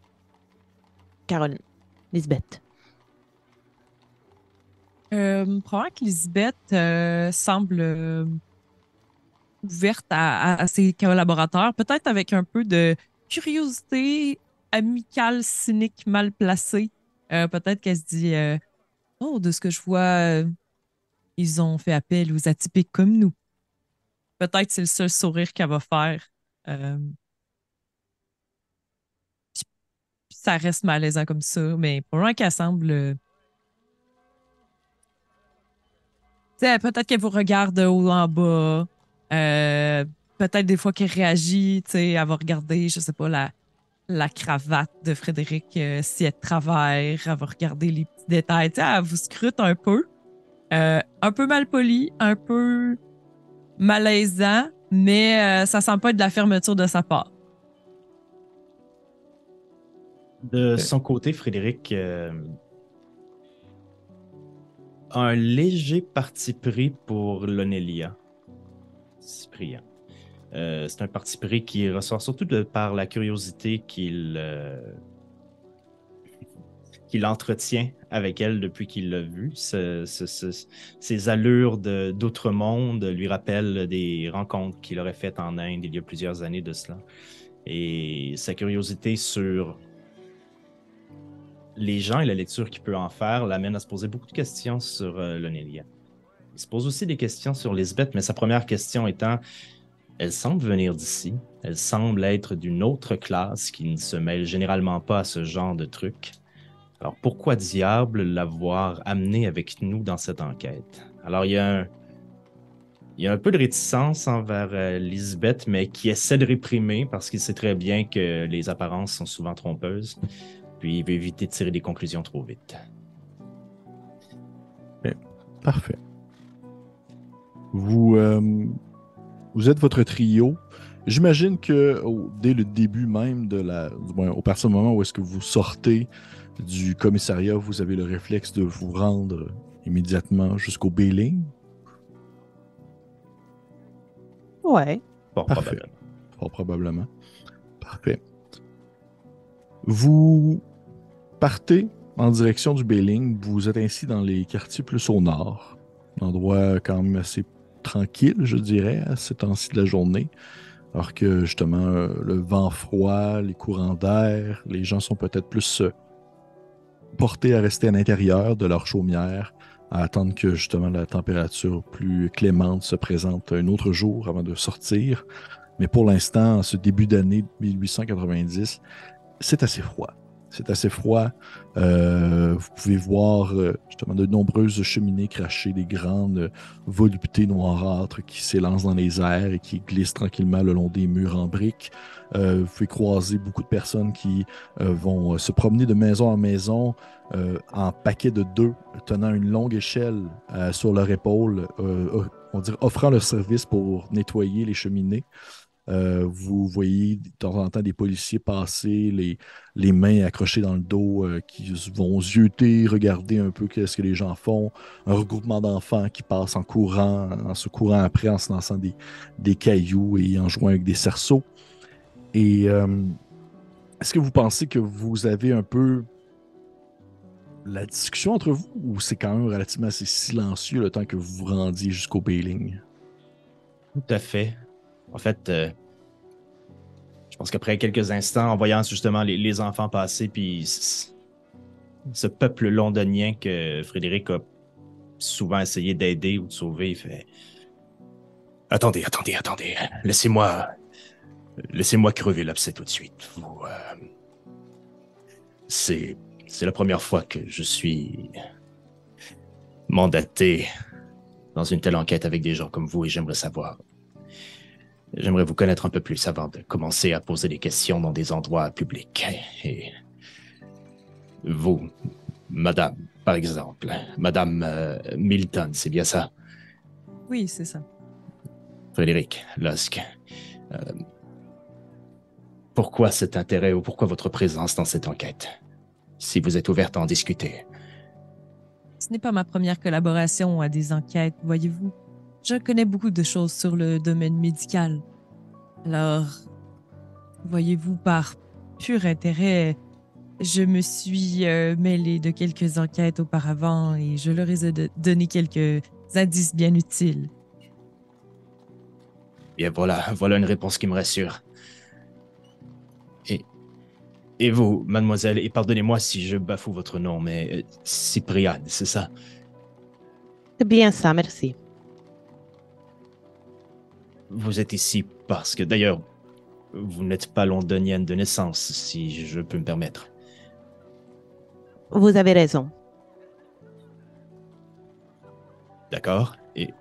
Caroline. Lisbeth. Probablement que Lisbeth semble ouverte à ses collaborateurs, peut-être avec un peu de curiosité amicale, cynique, mal placée. Peut-être qu'elle se dit oh, de ce que je vois, ils ont fait appel aux atypiques comme nous. Peut-être c'est le seul sourire qu'elle va faire. Puis ça reste malaisant comme ça, mais probablement qu'elle semble. Peut-être qu'elle vous regarde de haut en bas. Peut-être des fois qu'elle réagit, elle va regarder, je sais pas, la cravate de Frédéric si elle travaille, elle va regarder les petits détails. Elle vous scrute un peu. Un peu mal poli, un peu malaisant, mais ça sent pas être de la fermeture de sa part. De son côté, Frédéric a un léger parti pris pour Lonelia. Cyprien. C'est un parti pris qui ressort surtout par la curiosité qu'il entretient avec elle depuis qu'il l'a vue. Ses allures d'autre monde lui rappellent des rencontres qu'il aurait faites en Inde il y a plusieurs années de cela. Et sa curiosité sur les gens et la lecture qu'il peut en faire l'amène à se poser beaucoup de questions sur Lonelia. Il se pose aussi des questions sur Lisbeth, mais sa première question étant, elle semble venir d'ici, elle semble être d'une autre classe qui ne se mêle généralement pas à ce genre de trucs. Alors pourquoi diable l'avoir amenée avec nous dans cette enquête? Alors il y a un peu de réticence envers Lisbeth, mais qui essaie de réprimer parce qu'il sait très bien que les apparences sont souvent trompeuses. Puis il veut éviter de tirer des conclusions trop vite. Parfait. Vous êtes votre trio. J'imagine que dès le début même du moins, au partir du moment où est-ce que vous sortez du commissariat, vous avez le réflexe de vous rendre immédiatement jusqu'au Bailing. Ouais. Fort Parfait. probablement. Fort probablement. Parfait. Vous partez en direction du Bailing. Vous êtes ainsi dans les quartiers plus au nord. Un endroit quand même assez tranquille, je dirais, à ce temps-ci de la journée. Alors que, justement, le vent froid, les courants d'air, les gens sont peut-être plus portés à rester à l'intérieur de leur chaumière, à attendre que, justement, la température plus clémente se présente un autre jour avant de sortir. Mais pour l'instant, ce début d'année 1890, c'est assez froid. C'est assez froid. Vous pouvez voir justement de nombreuses cheminées cracher, des grandes voluptés noirâtres qui s'élancent dans les airs et qui glissent tranquillement le long des murs en briques. Vous pouvez croiser beaucoup de personnes qui vont se promener de maison en maison en paquets de deux, tenant une longue échelle sur leur épaule, on dirait offrant leur service pour nettoyer les cheminées. Vous voyez de temps en temps des policiers passer, les mains accrochées dans le dos, qui vont zioter, regarder un peu ce que les gens font. Un regroupement d'enfants qui passent en courant, en se courant après, en se lançant des cailloux et en jouant avec des cerceaux. Et est-ce que vous pensez que vous avez un peu la discussion entre vous ou c'est quand même relativement assez silencieux le temps que vous vous rendiez jusqu'au Bailing? Tout à fait. En fait, je pense qu'après quelques instants, en voyant justement les enfants passer, puis ce peuple londonien que Frédéric a souvent essayé d'aider ou de sauver, il fait « Attendez. Laissez-moi crever l'abcès tout de suite. C'est la première fois que je suis mandaté dans une telle enquête avec des gens comme vous et j'aimerais vous connaître un peu plus avant de commencer à poser des questions dans des endroits publics. Et vous, madame, par exemple, madame Milton, c'est bien ça? Oui, c'est ça. Frédéric Lusk. Pourquoi cet intérêt ou pourquoi votre présence dans cette enquête? Si vous êtes ouverte à en discuter. Ce n'est pas ma première collaboration à des enquêtes, voyez-vous. Je connais beaucoup de choses sur le domaine médical. Alors, voyez-vous, par pur intérêt, je me suis mêlé de quelques enquêtes auparavant et je leur ai donné quelques indices bien utiles. Bien voilà une réponse qui me rassure. Et vous, mademoiselle, et pardonnez-moi si je bafoue votre nom, mais Cypriane, c'est ça? C'est bien ça, merci. Vous êtes ici parce que, d'ailleurs, vous n'êtes pas londonienne de naissance, si je peux me permettre. Vous avez raison. D'accord? Et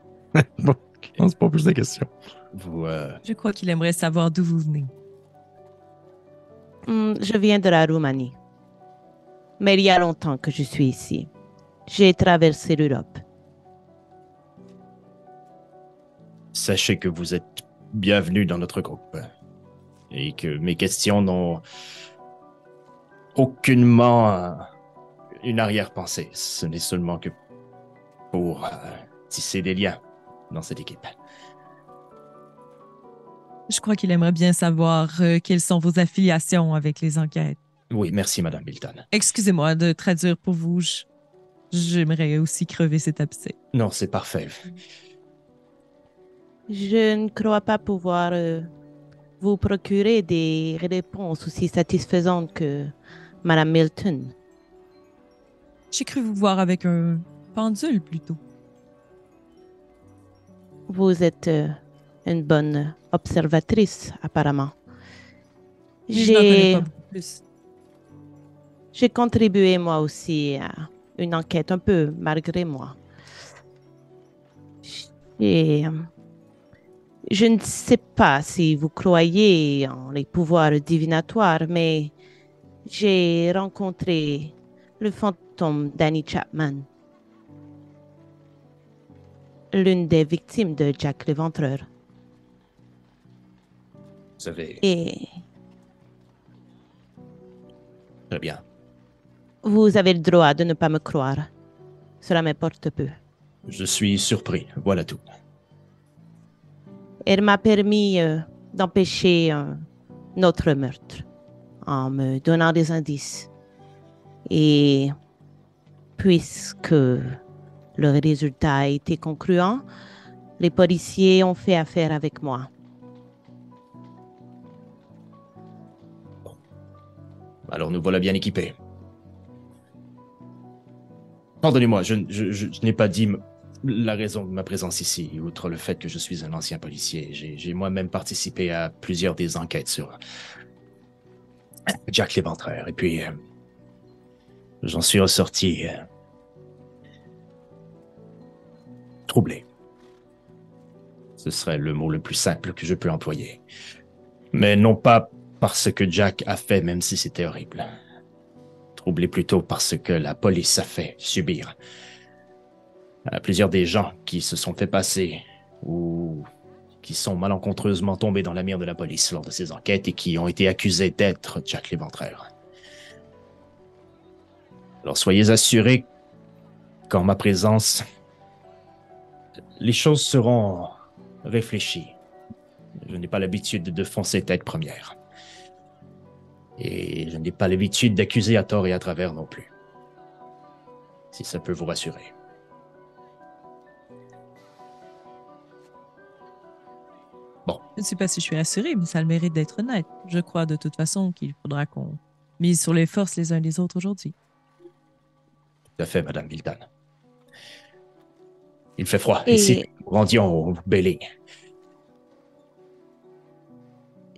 Bon, je pense pas plus de questions. vous... Je crois qu'il aimerait savoir d'où vous venez. Je viens de la Roumanie. Mais il y a longtemps que je suis ici. J'ai traversé l'Europe. Sachez que vous êtes bienvenue dans notre groupe et que mes questions n'ont aucunement une arrière-pensée. Ce n'est seulement que pour tisser des liens dans cette équipe. Je crois qu'il aimerait bien savoir quelles sont vos affiliations avec les enquêtes. Oui, merci, Madame Milton. Excusez-moi de traduire pour vous. J'aimerais aussi crever cet abcès. Non, c'est parfait. Je ne crois pas pouvoir vous procurer des réponses aussi satisfaisantes que Madame Milton. J'ai cru vous voir avec un pendule plutôt. Vous êtes une bonne observatrice, apparemment. Je n'en connais pas beaucoup plus. J'ai contribué moi aussi à une enquête un peu malgré moi. Et je ne sais pas si vous croyez en les pouvoirs divinatoires, mais j'ai rencontré le fantôme d'Annie Chapman, l'une des victimes de Jack l'Éventreur. Vous savez... Et Très bien. vous avez le droit de ne pas me croire. Cela m'importe peu. Je suis surpris, voilà tout. Elle m'a permis d'empêcher un autre meurtre en me donnant des indices. Et puisque le résultat a été concluant, les policiers ont fait affaire avec moi. Alors nous voilà bien équipés. Pardonnez-moi, je n'ai pas dit la raison de ma présence ici, outre le fait que je suis un ancien policier. J'ai moi-même participé à plusieurs des enquêtes sur Jack l'Éventreur. Et puis, J'en suis ressorti troublé. Ce serait le mot le plus simple que je peux employer. Mais non pas parce que Jack a fait, même si c'était horrible. Troublé plutôt parce que la police a fait subir à plusieurs des gens qui se sont fait passer ou qui sont malencontreusement tombés dans la mire de la police lors de ces enquêtes et qui ont été accusés d'être Jack l'Éventreur. Alors soyez assurés qu'en ma présence, les choses seront réfléchies. Je n'ai pas l'habitude de foncer tête première. Et je n'ai pas l'habitude d'accuser à tort et à travers non plus. Si ça peut vous rassurer. Bon. Je ne sais pas si je suis rassurée, mais ça a le mérite d'être honnête. Je crois de toute façon qu'il faudra qu'on mise sur les forces les uns les autres aujourd'hui. Tout à fait, Madame Milton. Il fait froid. Et Ici, nous rendions au Belling.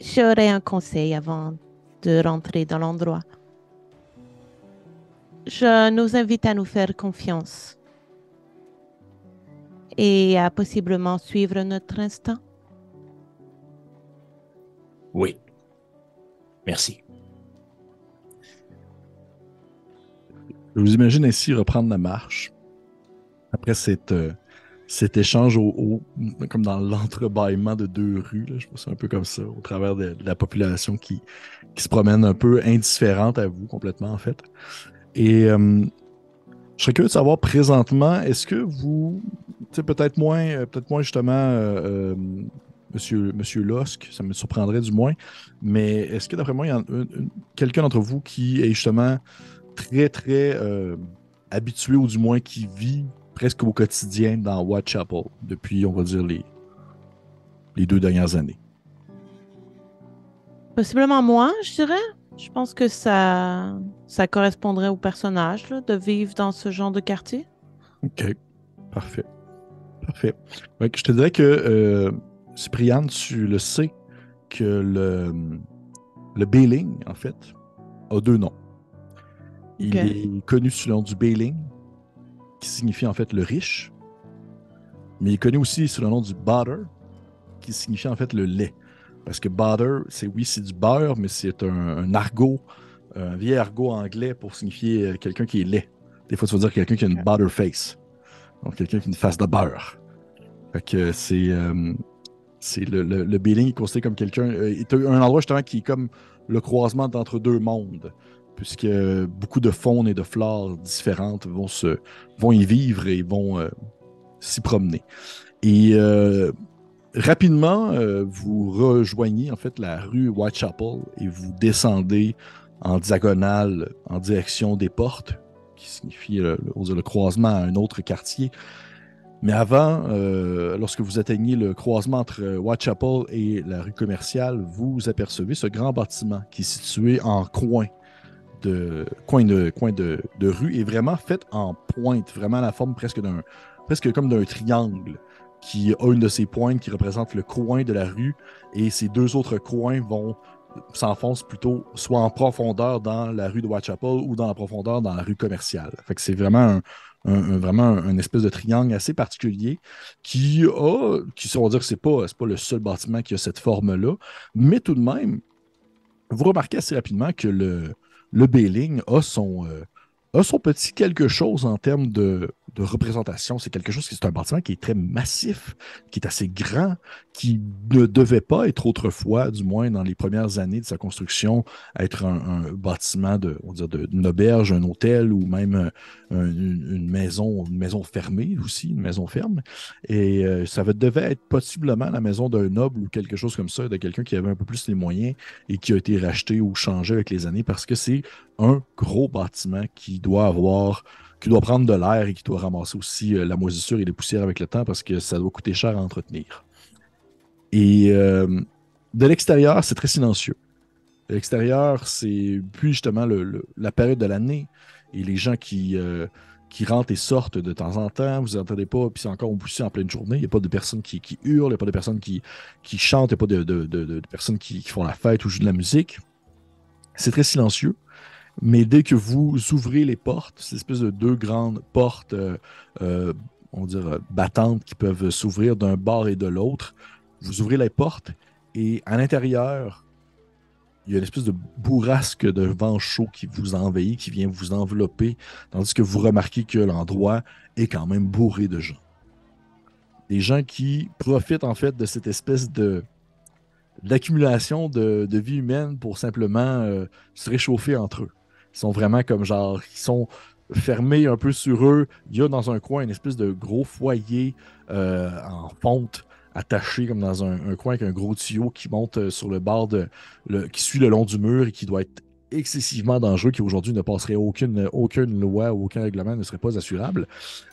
j'aurais un conseil avant de rentrer dans l'endroit. Je nous invite à nous faire confiance et à possiblement suivre notre instinct. Oui. Merci. Je vous imagine ainsi reprendre la marche après cet échange comme dans l'entrebâillement de deux rues. Là, je pense que c'est un peu comme ça, au travers de la population qui se promène un peu indifférente à vous, complètement en fait. Et je serais curieux de savoir présentement, est-ce que vous, tu sais, peut-être moins justement, Monsieur Lusk, ça me surprendrait du moins, mais est-ce que d'après moi, il y a quelqu'un d'entre vous qui est justement très, très habitué, ou du moins qui vit presque au quotidien dans Whitechapel depuis, on va dire, les 2 dernières années? Possiblement moi, je dirais. Je pense que ça correspondrait au personnage là, de vivre dans ce genre de quartier. OK. Parfait. Parfait. Ouais, je te dirais que, Cypriane, tu le sais, que le Bailing, en fait, a 2 noms. Il OK. est connu sous le nom du Bailing, qui signifie en fait le riche, mais il est connu aussi sous le nom du Butter, qui signifie en fait le lait. Parce que butter, c'est du beurre, mais c'est un argot, un vieil argot anglais pour signifier quelqu'un qui est laid. Des fois, tu vas dire quelqu'un qui a une butter face. Donc, quelqu'un qui a une face de beurre. Fait que c'est le Bailing est considéré comme quelqu'un. C'est un endroit justement qui est comme le croisement d'entre deux mondes, puisque beaucoup de faunes et de flore différentes vont y vivre et vont s'y promener. Et rapidement, vous rejoignez en fait la rue Whitechapel et vous descendez en diagonale en direction des portes, qui signifie le croisement à un autre quartier. Mais avant, lorsque vous atteignez le croisement entre Whitechapel et la rue commerciale, vous apercevez ce grand bâtiment qui est situé en coin de rue et vraiment fait en pointe, vraiment la forme presque comme d'un triangle, qui a une de ses pointes qui représente le coin de la rue, et ces 2 autres coins s'enfoncent plutôt soit en profondeur dans la rue de Whitechapel ou dans la profondeur dans la rue commerciale. Fait que c'est vraiment un espèce de triangle assez particulier qui on va dire que c'est pas le seul bâtiment qui a cette forme-là, mais tout de même, vous remarquez assez rapidement que le Bailing a son petit quelque chose en termes de représentation. C'est quelque chose c'est un bâtiment qui est très massif, qui est assez grand, qui ne devait pas être autrefois, du moins dans les premières années de sa construction, être un bâtiment d'une auberge, un hôtel ou même une maison fermée aussi, une maison ferme. Et ça devait être possiblement la maison d'un noble ou quelque chose comme ça, de quelqu'un qui avait un peu plus les moyens et qui a été racheté ou changé avec les années, parce que c'est un gros bâtiment qui doit prendre de l'air et qui doit ramasser aussi la moisissure et les poussières avec le temps, parce que ça doit coûter cher à entretenir. Et de l'extérieur, c'est très silencieux. De l'extérieur, c'est plus justement la période de l'année et les gens qui rentrent et sortent de temps en temps. Vous n'entendez pas, puis c'est encore aussi en pleine journée. Il n'y a pas de personnes qui hurlent, il n'y a pas de personnes qui chantent, il n'y a pas de personnes qui font la fête ou jouent de la musique. C'est très silencieux. Mais dès que vous ouvrez les portes, ces espèces de deux grandes portes, on dirait battantes, qui peuvent s'ouvrir d'un bord et de l'autre, vous ouvrez les portes et à l'intérieur, il y a une espèce de bourrasque de vent chaud qui vous envahit, qui vient vous envelopper, tandis que vous remarquez que l'endroit est quand même bourré de gens. Des gens qui profitent en fait de cette espèce d'accumulation de vie humaine pour simplement se réchauffer entre eux. Ils sont vraiment comme genre, ils sont fermés un peu sur eux. Il y a dans un coin une espèce de gros foyer en fonte attaché comme dans un coin avec un gros tuyau qui monte sur le bord qui suit le long du mur et qui doit être excessivement dangereux, qui aujourd'hui ne passerait aucune loi ou aucun règlement ne serait pas assurable.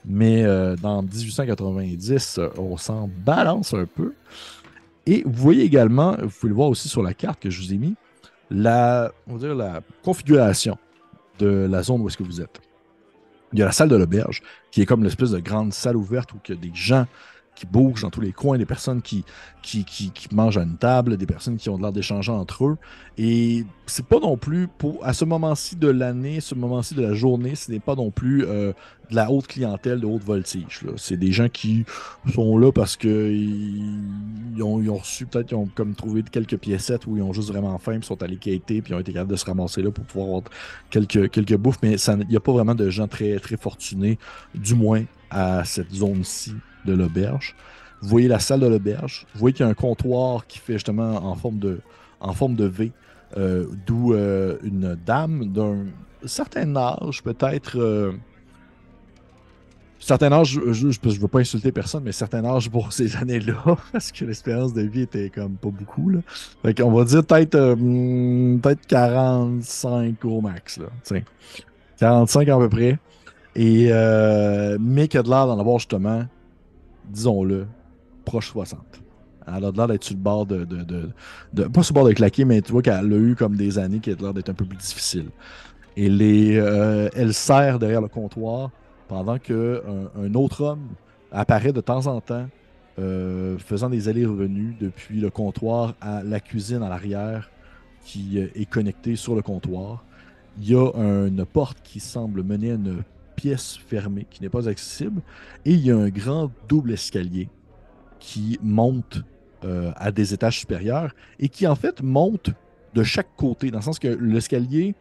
Mais dans 1890, on s'en balance un peu. Et vous voyez également, vous pouvez le voir aussi sur la carte que je vous ai mis, on va dire la configuration de la zone où est-ce que vous êtes. Il y a la salle de l'auberge, qui est comme l'espèce de grande salle ouverte où il y a des gens qui bougent dans tous les coins, des personnes qui mangent à une table, des personnes qui ont l'air d'échanger entre eux. Et c'est pas non plus, à ce moment-ci de l'année, ce moment-ci de la journée, ce n'est pas non plus de la haute clientèle, de haute voltige. C'est des gens qui sont là parce qu'ils ont reçu, peut-être, ils ont comme trouvé quelques piécettes où ils ont juste vraiment faim, puis sont allés quêter, puis ils ont été capables de se ramasser là pour pouvoir avoir quelques bouffes. Mais il n'y a pas vraiment de gens très, très fortunés, du moins à cette zone-ci de l'auberge. Vous voyez la salle de l'auberge. Vous voyez qu'il y a un comptoir qui fait justement en forme de V, d'où une dame d'un certain âge, peut-être. Certain âge, je ne veux pas insulter personne, mais certain âge pour ces années-là, parce que l'espérance de vie était comme pas beaucoup. Là. Fait qu'on va dire peut-être 45 au max. Là, 45 à peu près. Mais qui a de l'air d'en avoir justement, disons-le, proche 60. Elle a l'air d'être sur le bord pas sur le bord de claquer, mais tu vois qu'elle a eu comme des années qui a l'air d'être un peu plus difficile. Et elle sert derrière le comptoir pendant qu'un autre homme apparaît de temps en temps, faisant des allers-revenus depuis le comptoir à la cuisine à l'arrière qui est connectée sur le comptoir. Il y a une porte qui semble mener à une pièce fermée qui n'est pas accessible et il y a un grand double escalier qui monte à des étages supérieurs et qui en fait monte de chaque côté, dans le sens que l'escalier,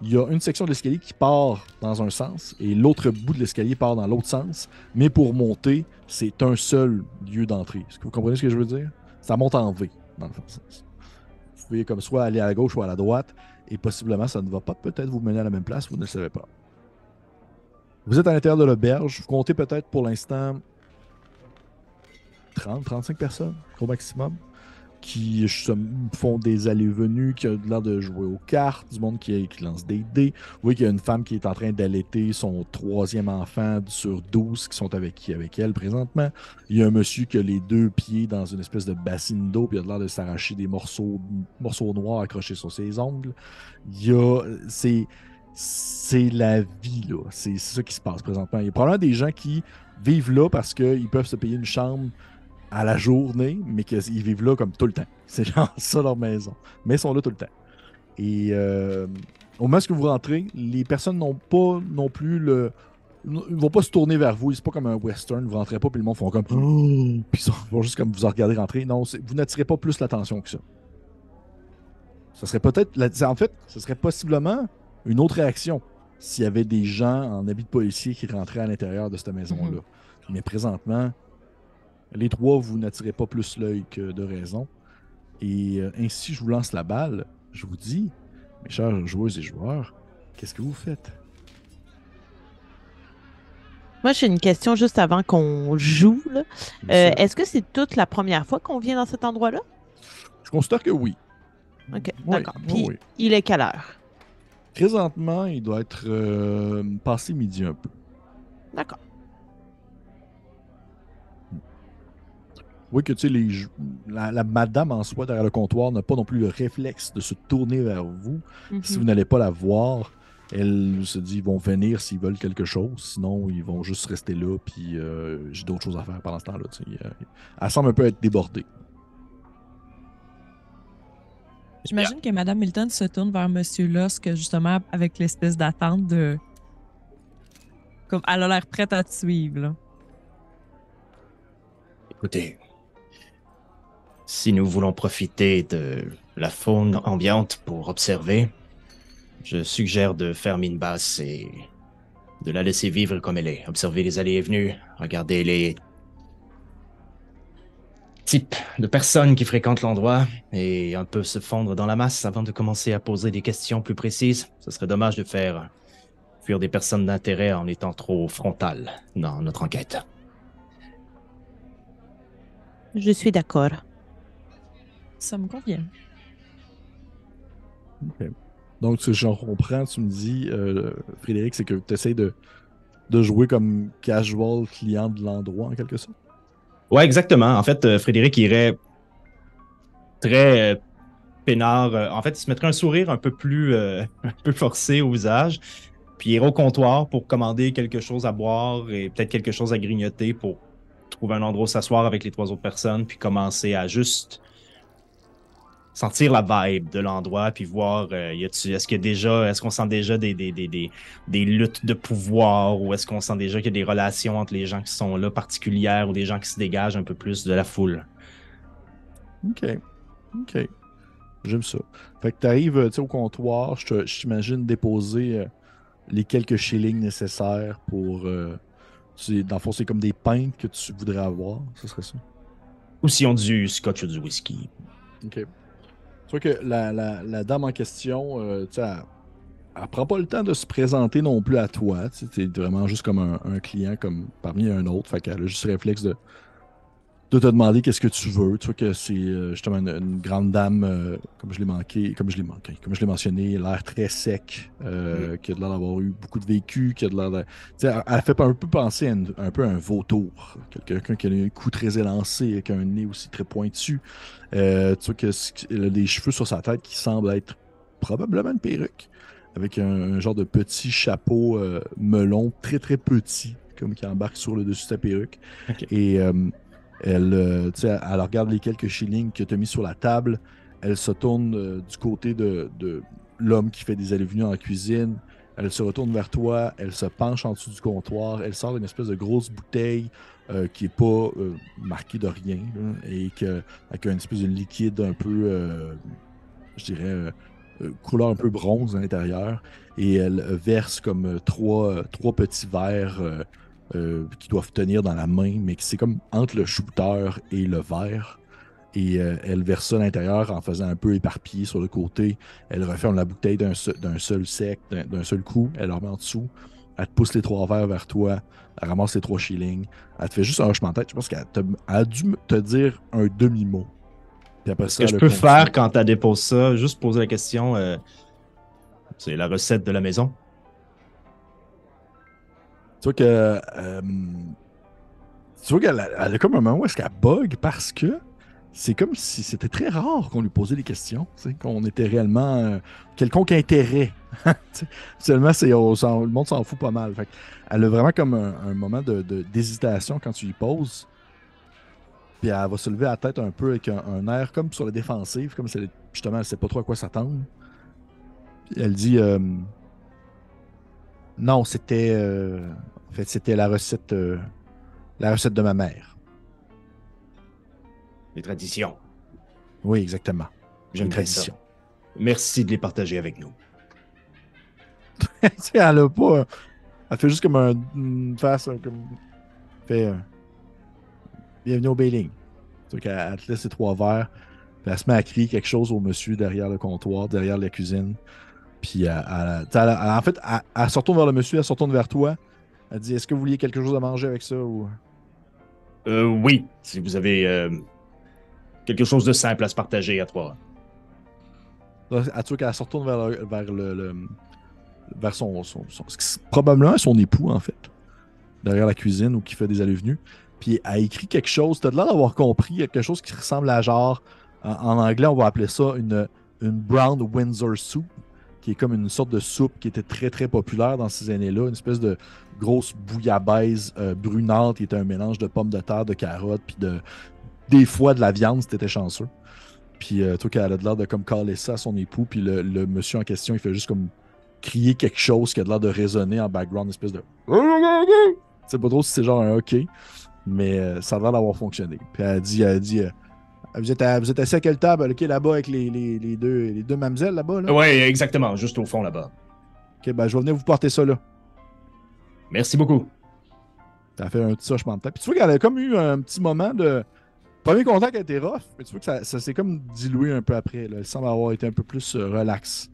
il y a une section de l'escalier qui part dans un sens et l'autre bout de l'escalier part dans l'autre sens, mais pour monter, c'est un seul lieu d'entrée. Est-ce que vous comprenez ce que je veux dire? Ça monte en V, dans le sens. Vous pouvez comme soit aller à la gauche ou à la droite, et possiblement ça ne va pas peut-être vous mener à la même place, vous ne le savez pas. Vous êtes à l'intérieur de l'auberge, vous comptez peut-être pour l'instant 30-35 personnes au maximum qui font des allées-venues, qui ont l'air de jouer aux cartes, du monde qui lance des dés. Vous voyez qu'il y a une femme qui est en train d'allaiter son 3e enfant sur 12 qui sont avec elle présentement. Il y a un monsieur qui a les 2 pieds dans une espèce de bassine d'eau, puis il a l'air de s'arracher des morceaux noirs accrochés sur ses ongles. C'est la vie, là. C'est ça qui se passe présentement. Il y a probablement des gens qui vivent là parce qu'ils peuvent se payer une chambre à la journée, mais qu'ils vivent là comme tout le temps. C'est genre ça leur maison. Mais ils sont là tout le temps. Et au moment où vous rentrez, les personnes n'ont pas non plus ils ne vont pas se tourner vers vous. C'est pas comme un western. Vous rentrez pas, puis le monde font comme oh! Puis ils vont juste comme vous regarder rentrer. Non, vous n'attirez pas plus l'attention que ça. Ça serait peut-être. En fait, ce serait possiblement une autre réaction s'il y avait des gens en habit de policier qui rentraient à l'intérieur de cette maison-là. Mais présentement, les trois, vous n'attirez pas plus l'œil que de raison. Et ainsi, je vous lance la balle. Je vous dis, mes chers joueuses et joueurs, qu'est-ce que vous faites? Moi, j'ai une question juste avant qu'on joue. Là. Est-ce que c'est toute la première fois qu'on vient dans cet endroit-là? Je considère que oui. OK, Oui, d'accord. Puis, oui. il est quelle heure? Présentement, il doit être passé midi un peu. D'accord. Oui, que tu sais, la madame en soi derrière le comptoir n'a pas non plus le réflexe de se tourner vers vous. Si vous n'allez pas la voir, elle se dit ils vont venir s'ils veulent quelque chose. Sinon, ils vont juste rester là. Puis j'ai d'autres choses à faire pendant ce temps-là. Elle semble un peu être débordée. J'imagine que Mme Milton se tourne vers Monsieur Lusk, justement, avec l'espèce d'attente de. Comme elle a l'air prête à te suivre, là. Écoutez, si nous voulons profiter de la faune ambiante pour observer, je suggère de faire mine basse et de la laisser vivre comme elle est. Observer les allées et venues, regarder les types de personnes qui fréquentent l'endroit et un peu se fondre dans la masse avant de commencer à poser des questions plus précises. Ce serait dommage de faire fuir des personnes d'intérêt en étant trop frontal dans notre enquête. Je suis d'accord. Ça me convient. Ok. Donc, ce que j'en comprends, tu me dis, Frédéric, c'est que tu essaies de jouer comme casual client de l'endroit, en quelque sorte. Ouais, exactement. En fait, Frédéric irait très peinard. En fait, il se mettrait un sourire un peu plus un peu forcé au visage, puis il irait au comptoir pour commander quelque chose à boire et peut-être quelque chose à grignoter pour trouver un endroit où s'asseoir avec les 3 autres personnes, puis commencer à juste sentir la vibe de l'endroit, puis voir est-ce qu'on sent déjà des luttes de pouvoir, ou est-ce qu'on sent déjà qu'il y a des relations entre les gens qui sont là particulières, ou des gens qui se dégagent un peu plus de la foule. OK. J'aime ça. Fait que tu arrives au comptoir, je t'imagine déposer les quelques shillings nécessaires pour. Dans le fond, c'est comme des pintes que tu voudrais avoir, ce serait ça. Ou si on du scotch ou du whisky. OK. Tu vois que la dame en question, tu sais, elle prend pas le temps de se présenter non plus à toi. Tu es vraiment juste comme un client comme parmi un autre. Fait qu'elle a juste le réflexe de te demander qu'est-ce que tu veux. Tu vois que c'est justement une grande dame, comme je l'ai mentionné, l'air très sec, qui a l'air d'avoir eu beaucoup de vécu, qui a l'air de. Tu sais, elle fait un peu penser à un peu un vautour. Quelqu'un qui a un cou très élancé, avec un nez aussi très pointu. Tu vois qu'elle a des cheveux sur sa tête qui semblent être probablement une perruque, avec un genre de petit chapeau melon très très petit, comme qui embarque sur le dessus de sa perruque. Okay. Et elle regarde les quelques shillings que tu as mis sur la table. Elle se tourne du côté de l'homme qui fait des allées-venues dans la cuisine. Elle se retourne vers toi. Elle se penche en dessous du comptoir. Elle sort une espèce de grosse bouteille qui n'est pas marquée de rien, là, et avec une espèce de liquide un peu, je dirais, couleur un peu bronze à l'intérieur. Et elle verse comme trois petits verres qui doivent tenir dans la main, mais c'est comme entre le shooter et le verre. Et elle verse ça à l'intérieur en faisant un peu éparpillé sur le côté. Elle referme la bouteille d'un seul sec, d'un seul coup. Elle la remet en dessous. Elle te pousse les 3 verres vers toi. Elle ramasse les 3 shillings. Elle te fait juste un hochement de tête. Je pense qu'elle a dû te dire un demi-mot. Puis après Ce ça, que je peux faire quand tu déposes ça, juste poser la question, c'est la recette de la maison. Tu vois qu'elle a comme un moment où est-ce qu'elle bug parce que c'est comme si c'était très rare qu'on lui posait des questions, qu'on était réellement quelconque intérêt. Seulement, le monde s'en fout pas mal. Fait elle a vraiment comme un moment d'hésitation quand tu lui poses. Puis elle va se lever la tête un peu avec un air comme sur la défensive, comme si justement elle sait pas trop à quoi s'attendre. Puis elle dit non, c'était en fait c'était la recette de ma mère. Les traditions. Oui, exactement. J'aime bien ça. Merci de les partager avec nous. Tu sais, elle a pas. Elle fait juste comme une face, comme. Fait. Bienvenue au Bailing. Tu sais, qu'elle te laisse ses 3 verres. Puis elle se met à crier quelque chose au monsieur derrière le comptoir, derrière la cuisine. Puis en fait, elle se retourne vers le monsieur, elle se retourne vers toi. Elle dit: est-ce que vous vouliez quelque chose à manger avec ça ou. Oui, si vous avez quelque chose de simple à se partager à 3. Tu vois qu'elle se retourne vers probablement son époux, en fait, derrière la cuisine ou qui fait des allées-venues. Puis elle écrit quelque chose. Tu as l'air d'avoir compris quelque chose qui ressemble à genre, en anglais, on va appeler ça une brown Windsor soup, qui est comme une sorte de soupe qui était très très populaire dans ces années-là, une espèce de grosse bouillabaisse brunante qui était un mélange de pommes de terre, de carottes, puis des fois de la viande si t'étais chanceux. Puis toi, qu'elle a l'air de comme caler ça à son époux, puis le monsieur en question, il fait juste comme crier quelque chose qui a l'air de résonner en background, une espèce de... Je sais pas trop si c'est genre un OK, mais ça a l'air d'avoir fonctionné. Puis vous êtes assis à quelle table? OK, là-bas, avec les deux mamzelles, là-bas, là? Ouais, exactement, juste au fond là-bas. OK, ben je vais venir vous porter ça, là. Merci beaucoup. Ça fait un petit hochement de tête. Puis tu vois qu'elle a comme eu un petit moment de... Premier contact a été rough, mais tu vois que ça s'est comme dilué un peu après, là. Elle semble avoir été un peu plus relax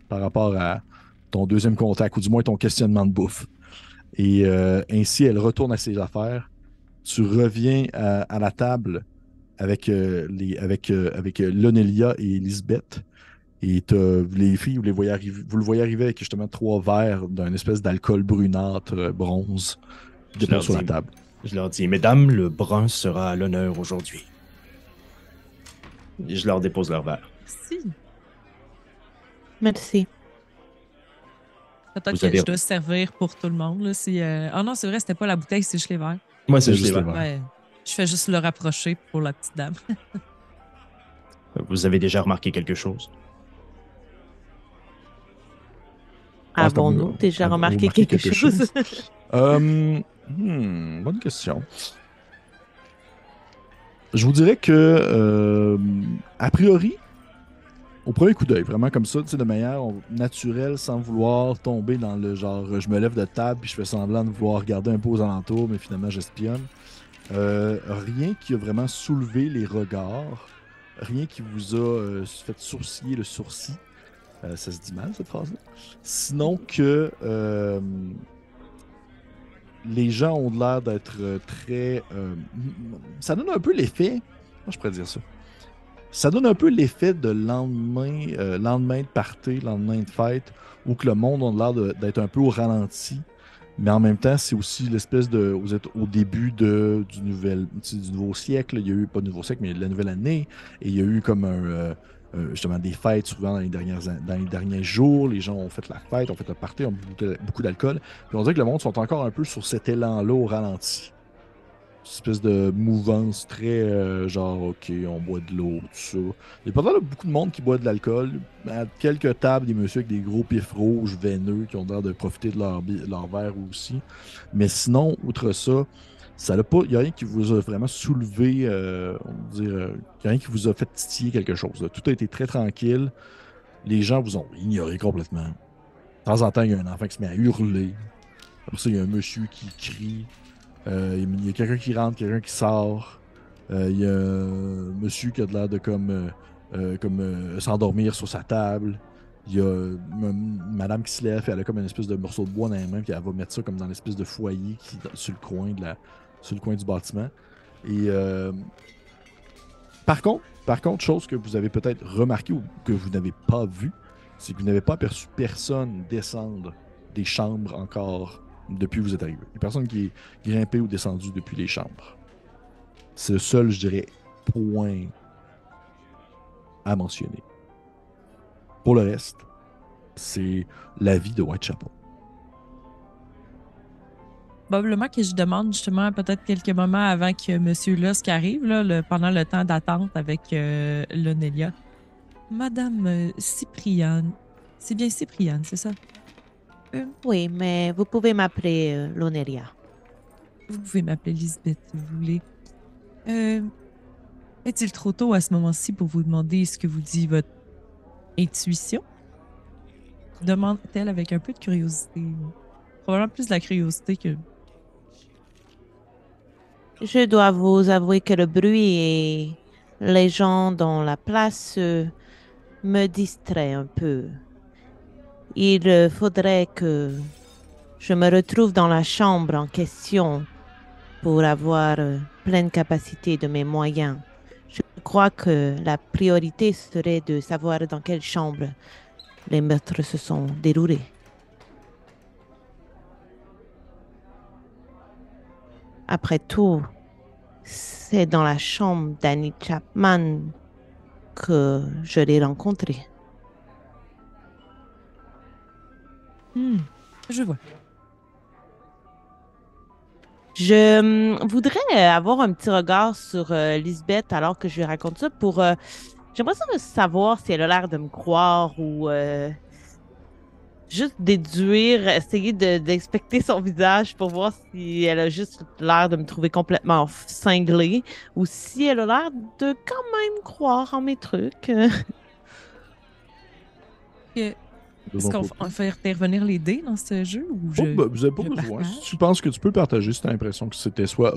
par rapport à ton deuxième contact, ou du moins ton questionnement de bouffe. Et ainsi, elle retourne à ses affaires. Tu reviens à la table avec Lonelia et Elisabeth. Et les filles, vous le voyez arriver avec justement 3 verres d'un espèce d'alcool brunâtre, bronze, déposé sur la table. Je leur dis, mesdames, le brun sera à l'honneur aujourd'hui. Et je leur dépose leur verre. Merci. Merci. Peut-être que je dois servir pour tout le monde. Là, Ah non, c'est vrai, c'était pas la bouteille, c'est juste les verres. Moi, c'est juste les verres. Ouais, je fais juste le rapprocher pour la petite dame. Vous avez déjà remarqué quelque chose? Avons-nous déjà remarqué quelque chose? Bonne question. Je vous dirais que, a priori, au premier coup d'œil, vraiment comme ça, tu sais, de manière naturelle, sans vouloir tomber dans le genre, je me lève de table puis je fais semblant de vouloir regarder un peu aux alentours, mais finalement j'espionne. Rien qui a vraiment soulevé les regards, rien qui vous a fait sourciller le sourcil. Ça se dit mal, cette phrase-là. Sinon que les gens ont l'air d'être très... ça donne un peu l'effet... Comment je pourrais dire ça? Ça donne un peu l'effet de lendemain de party, lendemain de fête, où que le monde a l'air d'être un peu au ralenti. Mais en même temps, c'est aussi l'espèce de... Vous êtes au début du nouveau siècle. Il y a eu, pas de nouveau siècle, mais de la nouvelle année. Et il y a eu comme justement des fêtes souvent dans les derniers jours. Les gens ont fait la fête, ont fait le party, ont bu beaucoup d'alcool. Puis on dirait que le monde sont encore un peu sur cet élan-là au ralenti. Une espèce de mouvance très genre, OK, on boit de l'eau, tout ça. Il y a pas mal beaucoup de monde qui boit de l'alcool. À quelques tables, des messieurs avec des gros pifs rouges veineux qui ont l'air de profiter de leur verre aussi. Mais sinon, outre ça, il n'y a rien qui vous a vraiment soulevé, on va dire, il n'y a rien qui vous a fait titiller quelque chose, là. Tout a été très tranquille. Les gens vous ont ignoré complètement. De temps en temps, il y a un enfant qui se met à hurler. Après ça, il y a un monsieur qui crie. Il y a quelqu'un qui rentre, quelqu'un qui sort. Il y a un monsieur qui a l'air de s'endormir sur sa table. Il y a une madame qui se lève et elle a comme une espèce de morceau de bois dans les mains puis elle va mettre ça comme dans l'espèce de foyer sur le coin du bâtiment. Et par contre, chose que vous avez peut-être remarqué ou que vous n'avez pas vu, c'est que vous n'avez pas aperçu personne descendre des chambres encore depuis que vous êtes arrivé. Il n'y a personne qui est grimpé ou descendu depuis les chambres. C'est le seul, je dirais, point à mentionner. Pour le reste, c'est la vie de Whitechapel. Probablement que je demande justement peut-être quelques moments avant que M. Lusk arrive, là, pendant le temps d'attente avec Lonelia. Madame Cypriane. C'est bien Cypriane, c'est ça? Oui, mais vous pouvez m'appeler Lonelia. Vous pouvez m'appeler Lisbeth si vous voulez. Est-il trop tôt à ce moment-ci pour vous demander ce que vous dit votre intuition? Demande-t-elle avec un peu de curiosité. Probablement plus de la curiosité que... Je dois vous avouer que le bruit et les gens dans la place me distraient un peu. Il faudrait que je me retrouve dans la chambre en question pour avoir pleine capacité de mes moyens. Je crois que la priorité serait de savoir dans quelle chambre les meurtres se sont déroulés. Après tout, c'est dans la chambre d'Annie Chapman que je l'ai rencontré. Je vois. Je voudrais avoir un petit regard sur Lisbeth alors que je lui raconte ça pour J'aimerais savoir si elle a l'air de me croire ou juste déduire, essayer d'inspecter son visage pour voir si elle a juste l'air de me trouver complètement cinglée ou si elle a l'air de quand même croire en mes trucs. Est-ce qu'on fait intervenir les dés dans ce jeu ou Vous n'avez pas besoin. Si tu penses que tu peux partager, si tu as l'impression que c'était soit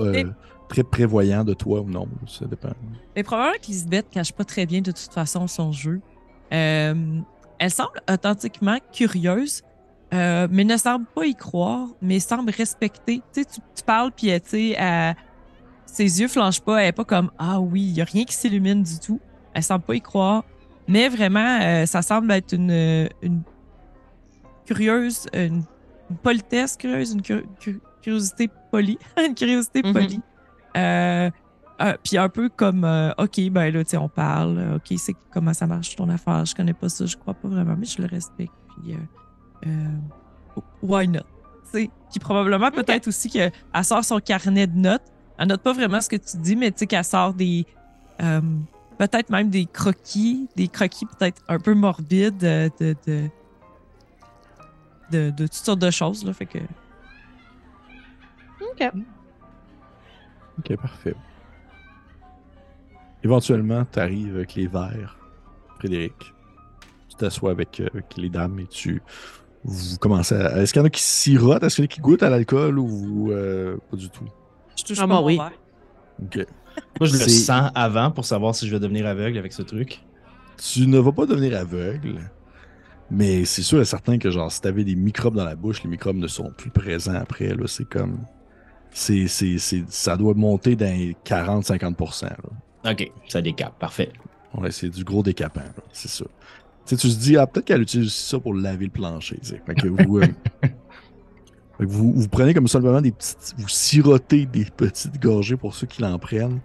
très prévoyant de toi ou non, ça dépend. Mais probablement qu'Elisabeth cache pas très bien de toute façon son jeu. Elle semble authentiquement curieuse, mais ne semble pas y croire, mais semble respecter. Tu sais, tu parles, puis tu sais, ses yeux flanchent pas. Elle est pas comme ah oui, il y a rien qui s'illumine du tout. Elle semble pas y croire, mais vraiment, ça semble être une curieuse, une politesse curieuse, une curiosité polie, une curiosité polie. Puis un peu comme, OK, ben là, tu sais, on parle. OK, c'est comment ça marche ton affaire. Je connais pas ça, je crois pas vraiment, mais je le respecte. Puis, why not? Tu sais, puis probablement peut-être aussi qu'elle sort son carnet de notes. Elle note pas vraiment ce que tu dis, mais tu sais qu'elle sort des... peut-être même des croquis peut-être un peu morbides de toutes sortes de choses, là, fait que... OK, parfait. Éventuellement, tu arrives avec les verres, Frédéric. Tu t'assois avec les dames et vous commencez à... Est-ce qu'il y en a qui sirotent? Est-ce qu'il y en a qui goûtent à l'alcool ou pas du tout? Je touche pas mon verre. OK. Moi, je le sens avant pour savoir si je vais devenir aveugle avec ce truc. Tu ne vas pas devenir aveugle, mais c'est sûr et certain que genre si t'avais des microbes dans la bouche, les microbes ne sont plus présents après. Là, c'est comme... ça doit monter dans les 40-50%. Là. OK, ça décape, parfait. Ouais, c'est du gros décapant, là, c'est ça. Tu sais, tu te dis, peut-être qu'elle utilise ça pour laver le plancher. Fait que vous prenez comme simplement des petites... Vous sirotez des petites gorgées pour ceux qui l'en prennent.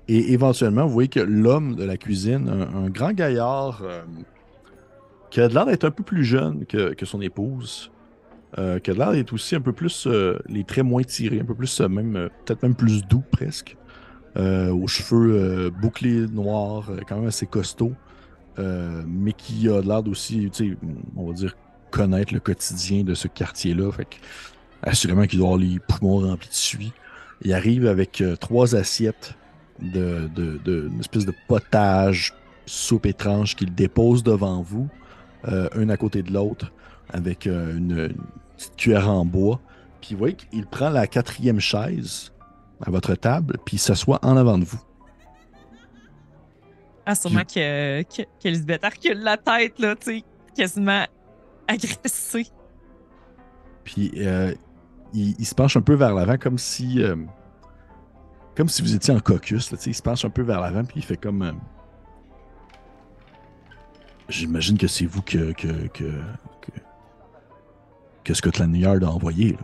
Et éventuellement, vous voyez que l'homme de la cuisine, un grand gaillard qui a l'air d'être un peu plus jeune que son épouse, qui a l'air d'être aussi un peu plus... les traits moins tirés, un peu plus peut-être même plus doux presque. Aux cheveux bouclés noirs, quand même assez costauds, mais qui a l'air d'aussi, on va dire, connaître le quotidien de ce quartier-là. Fait que, assurément qu'il doit avoir les poumons remplis de suie. Il arrive avec 3 assiettes d'une espèce de potage, soupe étrange qu'il dépose devant vous, une à côté de l'autre, avec une petite cuillère en bois. Puis vous voyez qu'il prend la 4e chaise à votre table, puis il s'assoit en avant de vous. Ah, sûrement qu'Elisabeth recule la tête, là, tu sais, quasiment agressée. Puis il se penche un peu vers l'avant, comme si vous étiez en caucus, là, il se penche un peu vers l'avant, puis il fait comme... J'imagine que c'est vous que Scotland Yard a envoyé, là.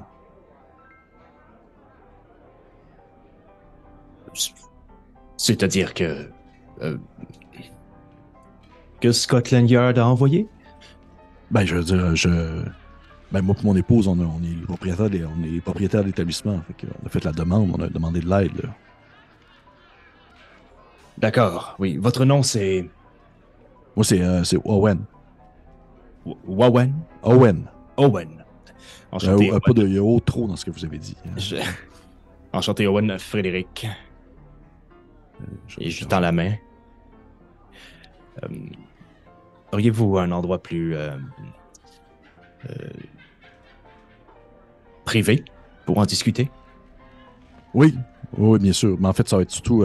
C'est-à-dire que Scotland Yard a envoyé? Ben, je veux dire, ben, moi et mon épouse, on est propriétaires de l'établissement. On a fait la demande, on a demandé de l'aide, là. D'accord, oui. Votre nom, c'est... Moi, c'est Owen. Wawen? Owen. Owen. Enchanté, Owen. Il y a trop dans ce que vous avez dit. Enchanté, Owen, Frédéric. Et je tends la main. Auriez-vous un endroit plus privé pour en discuter? Oui, bien sûr. Mais en fait, ça va être surtout...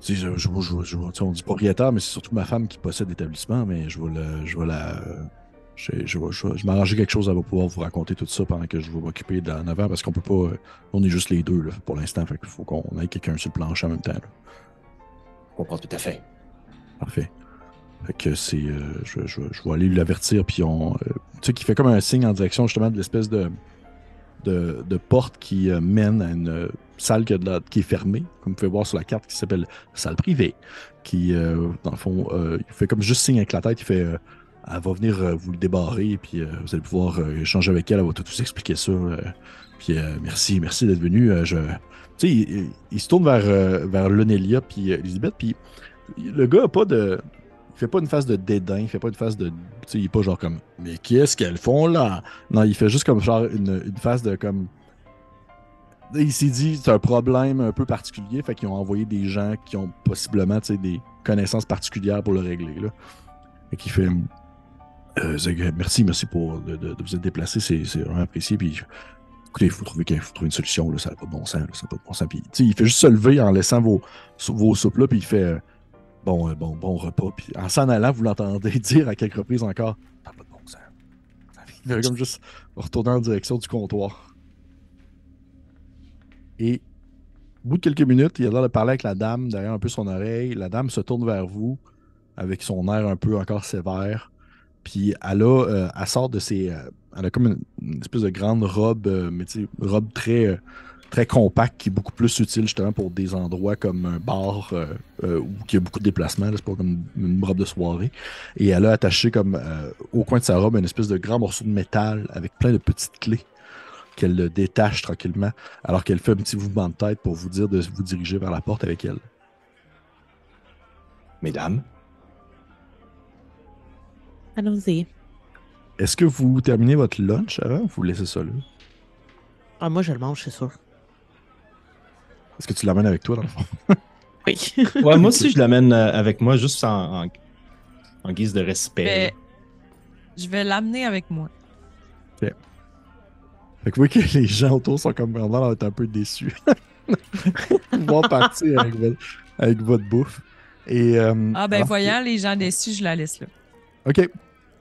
on dit propriétaire, mais c'est surtout ma femme qui possède l'établissement, mais je vais m'arranger quelque chose, elle va pouvoir vous raconter tout ça pendant que je vais m'occuper d'en avant, parce qu'on peut pas... on est juste les deux là, pour l'instant, fait qu'il faut qu'on ait quelqu'un sur le plancher en même temps. Là. Je comprends tout à fait. Parfait. Fait que c'est... je vais aller l'avertir, puis on... tu sais, qui fait comme un signe en direction justement de l'espèce de porte qui mène à une salle qui est fermée, comme vous pouvez voir sur la carte, qui s'appelle salle privée, qui, dans le fond, il fait comme juste signe avec la tête, il fait... elle va venir vous le débarrer, puis vous allez pouvoir échanger avec elle, elle va tout vous expliquer ça. Puis merci d'être venu. Tu sais, il se tourne vers Lonelia puis Elisabeth, puis Le gars a pas de. Il fait pas une phase de dédain, il fait pas une phase de. Tu sais, il est pas genre comme. Mais qu'est-ce qu'elles font là? Non, il fait juste comme genre une phase de comme. Il s'est dit, c'est un problème un peu particulier, fait qu'ils ont envoyé des gens qui ont possiblement, tu sais, des connaissances particulières pour le régler, là. Fait qu'il fait. Merci pour de vous être déplacé, c'est vraiment apprécié. Puis, écoutez, il faut trouver une solution, là, ça n'a pas de bon sens. Là, ça n'a pas de bon sens. Puis, tu sais, il fait juste se lever en laissant vos soupes là, puis il fait bon repas. Puis en s'en allant, vous l'entendez dire à quelques reprises encore ça n'a pas de bon sens. Il fait comme juste retourner en direction du comptoir. Et au bout de quelques minutes, il a l'air de parler avec la dame derrière un peu son oreille. La dame se tourne vers vous avec son air un peu encore sévère. Puis elle sort de ses. Elle a comme une espèce de grande robe, mais tu sais, robe très, très compacte qui est beaucoup plus utile justement pour des endroits comme un bar où il y a beaucoup de déplacements. C'est pas comme une robe de soirée. Et elle a attaché comme au coin de sa robe une espèce de grand morceau de métal avec plein de petites clés qu'elle détache tranquillement alors qu'elle fait un petit mouvement de tête pour vous dire de vous diriger vers la porte avec elle. Mesdames, Allons-y. Est-ce que vous terminez votre lunch avant ou vous laissez ça là? Ah, moi, je le mange, c'est sûr. Est-ce que tu l'amènes avec toi dans le fond? Oui. Ouais, moi aussi, je l'amène avec moi juste en guise de respect. Mais je vais l'amener avec moi. Fait que vous voyez que les gens autour sont comme vraiment un peu déçus. Ils vont partir avec votre bouffe. Et, voyant les gens déçus, je la laisse là. OK.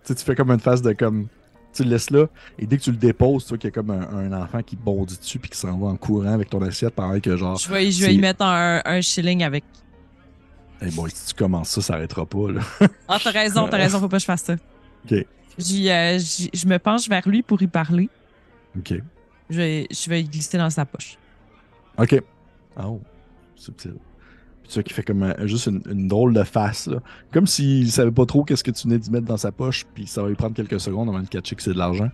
Tu fais comme une phase de comme. Tu le laisses là, et dès que tu le déposes, tu vois qu'il y a comme un enfant qui bondit dessus puis qui s'en va en courant avec ton assiette pendant que genre. Je vais y mettre un shilling avec. Hey boy, si tu commences ça s'arrêtera pas, là. Ah, t'as raison, faut pas que je fasse ça. OK. Je me penche vers lui pour y parler. OK. Je vais y glisser dans sa poche. OK. Oh, subtil. Puis tu vois qu'il fait comme juste une drôle de face, là. Comme s'il savait pas trop qu'est-ce que tu venais d'y mettre dans sa poche, puis ça va lui prendre quelques secondes avant de catcher que c'est de l'argent.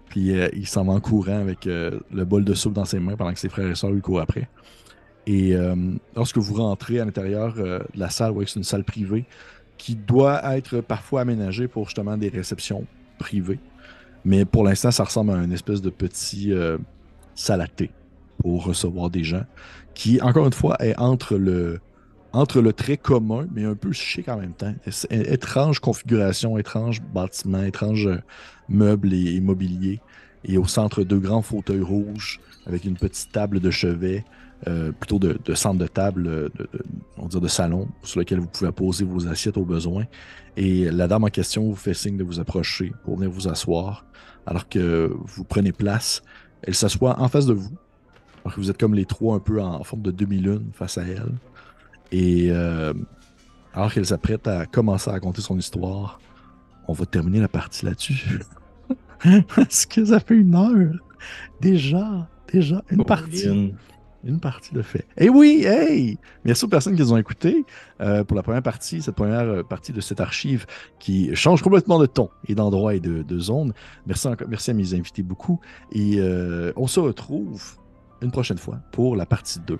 Puis il s'en va en courant avec le bol de soupe dans ses mains pendant que ses frères et sœurs lui courent après. Et lorsque vous rentrez à l'intérieur de la salle, vous voyez que c'est une salle privée qui doit être parfois aménagée pour justement des réceptions privées. Mais pour l'instant, ça ressemble à une espèce de petit salle à thé pour recevoir des gens qui, encore une fois, est entre le très commun, mais un peu chic en même temps. Étrange configuration, étrange bâtiment, étrange meubles et mobilier. Et au centre, deux grands fauteuils rouges avec une petite table de chevet, plutôt de centre de table, on va dire de salon, sur lequel vous pouvez poser vos assiettes au besoin. Et la dame en question vous fait signe de vous approcher pour venir vous asseoir. Alors que vous prenez place, elle s'assoit en face de vous. Alors que vous êtes comme les trois un peu en forme de demi-lune face à elle. Et alors qu'elle s'apprête à commencer à raconter son histoire, on va terminer la partie là-dessus. Parce que ça fait 1 heure. Déjà, une partie. Une partie de fait. Et oui, hey! Merci aux personnes qui nous ont écoutés pour la première partie, cette première partie de cette archive qui change complètement de ton et d'endroit et de zone. Merci à mes invités beaucoup. Et on se retrouve une prochaine fois pour la partie 2.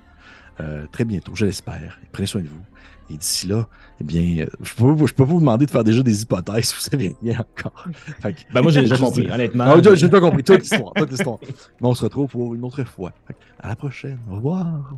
Très bientôt, je l'espère. Prenez soin de vous. Et d'ici là, eh bien, je peux pas vous demander de faire déjà des hypothèses, vous savez rien encore. Ben moi, j'ai déjà compris, honnêtement. Non, j'ai pas compris, toute l'histoire. Mais on se retrouve pour une autre fois. À la prochaine. Au revoir.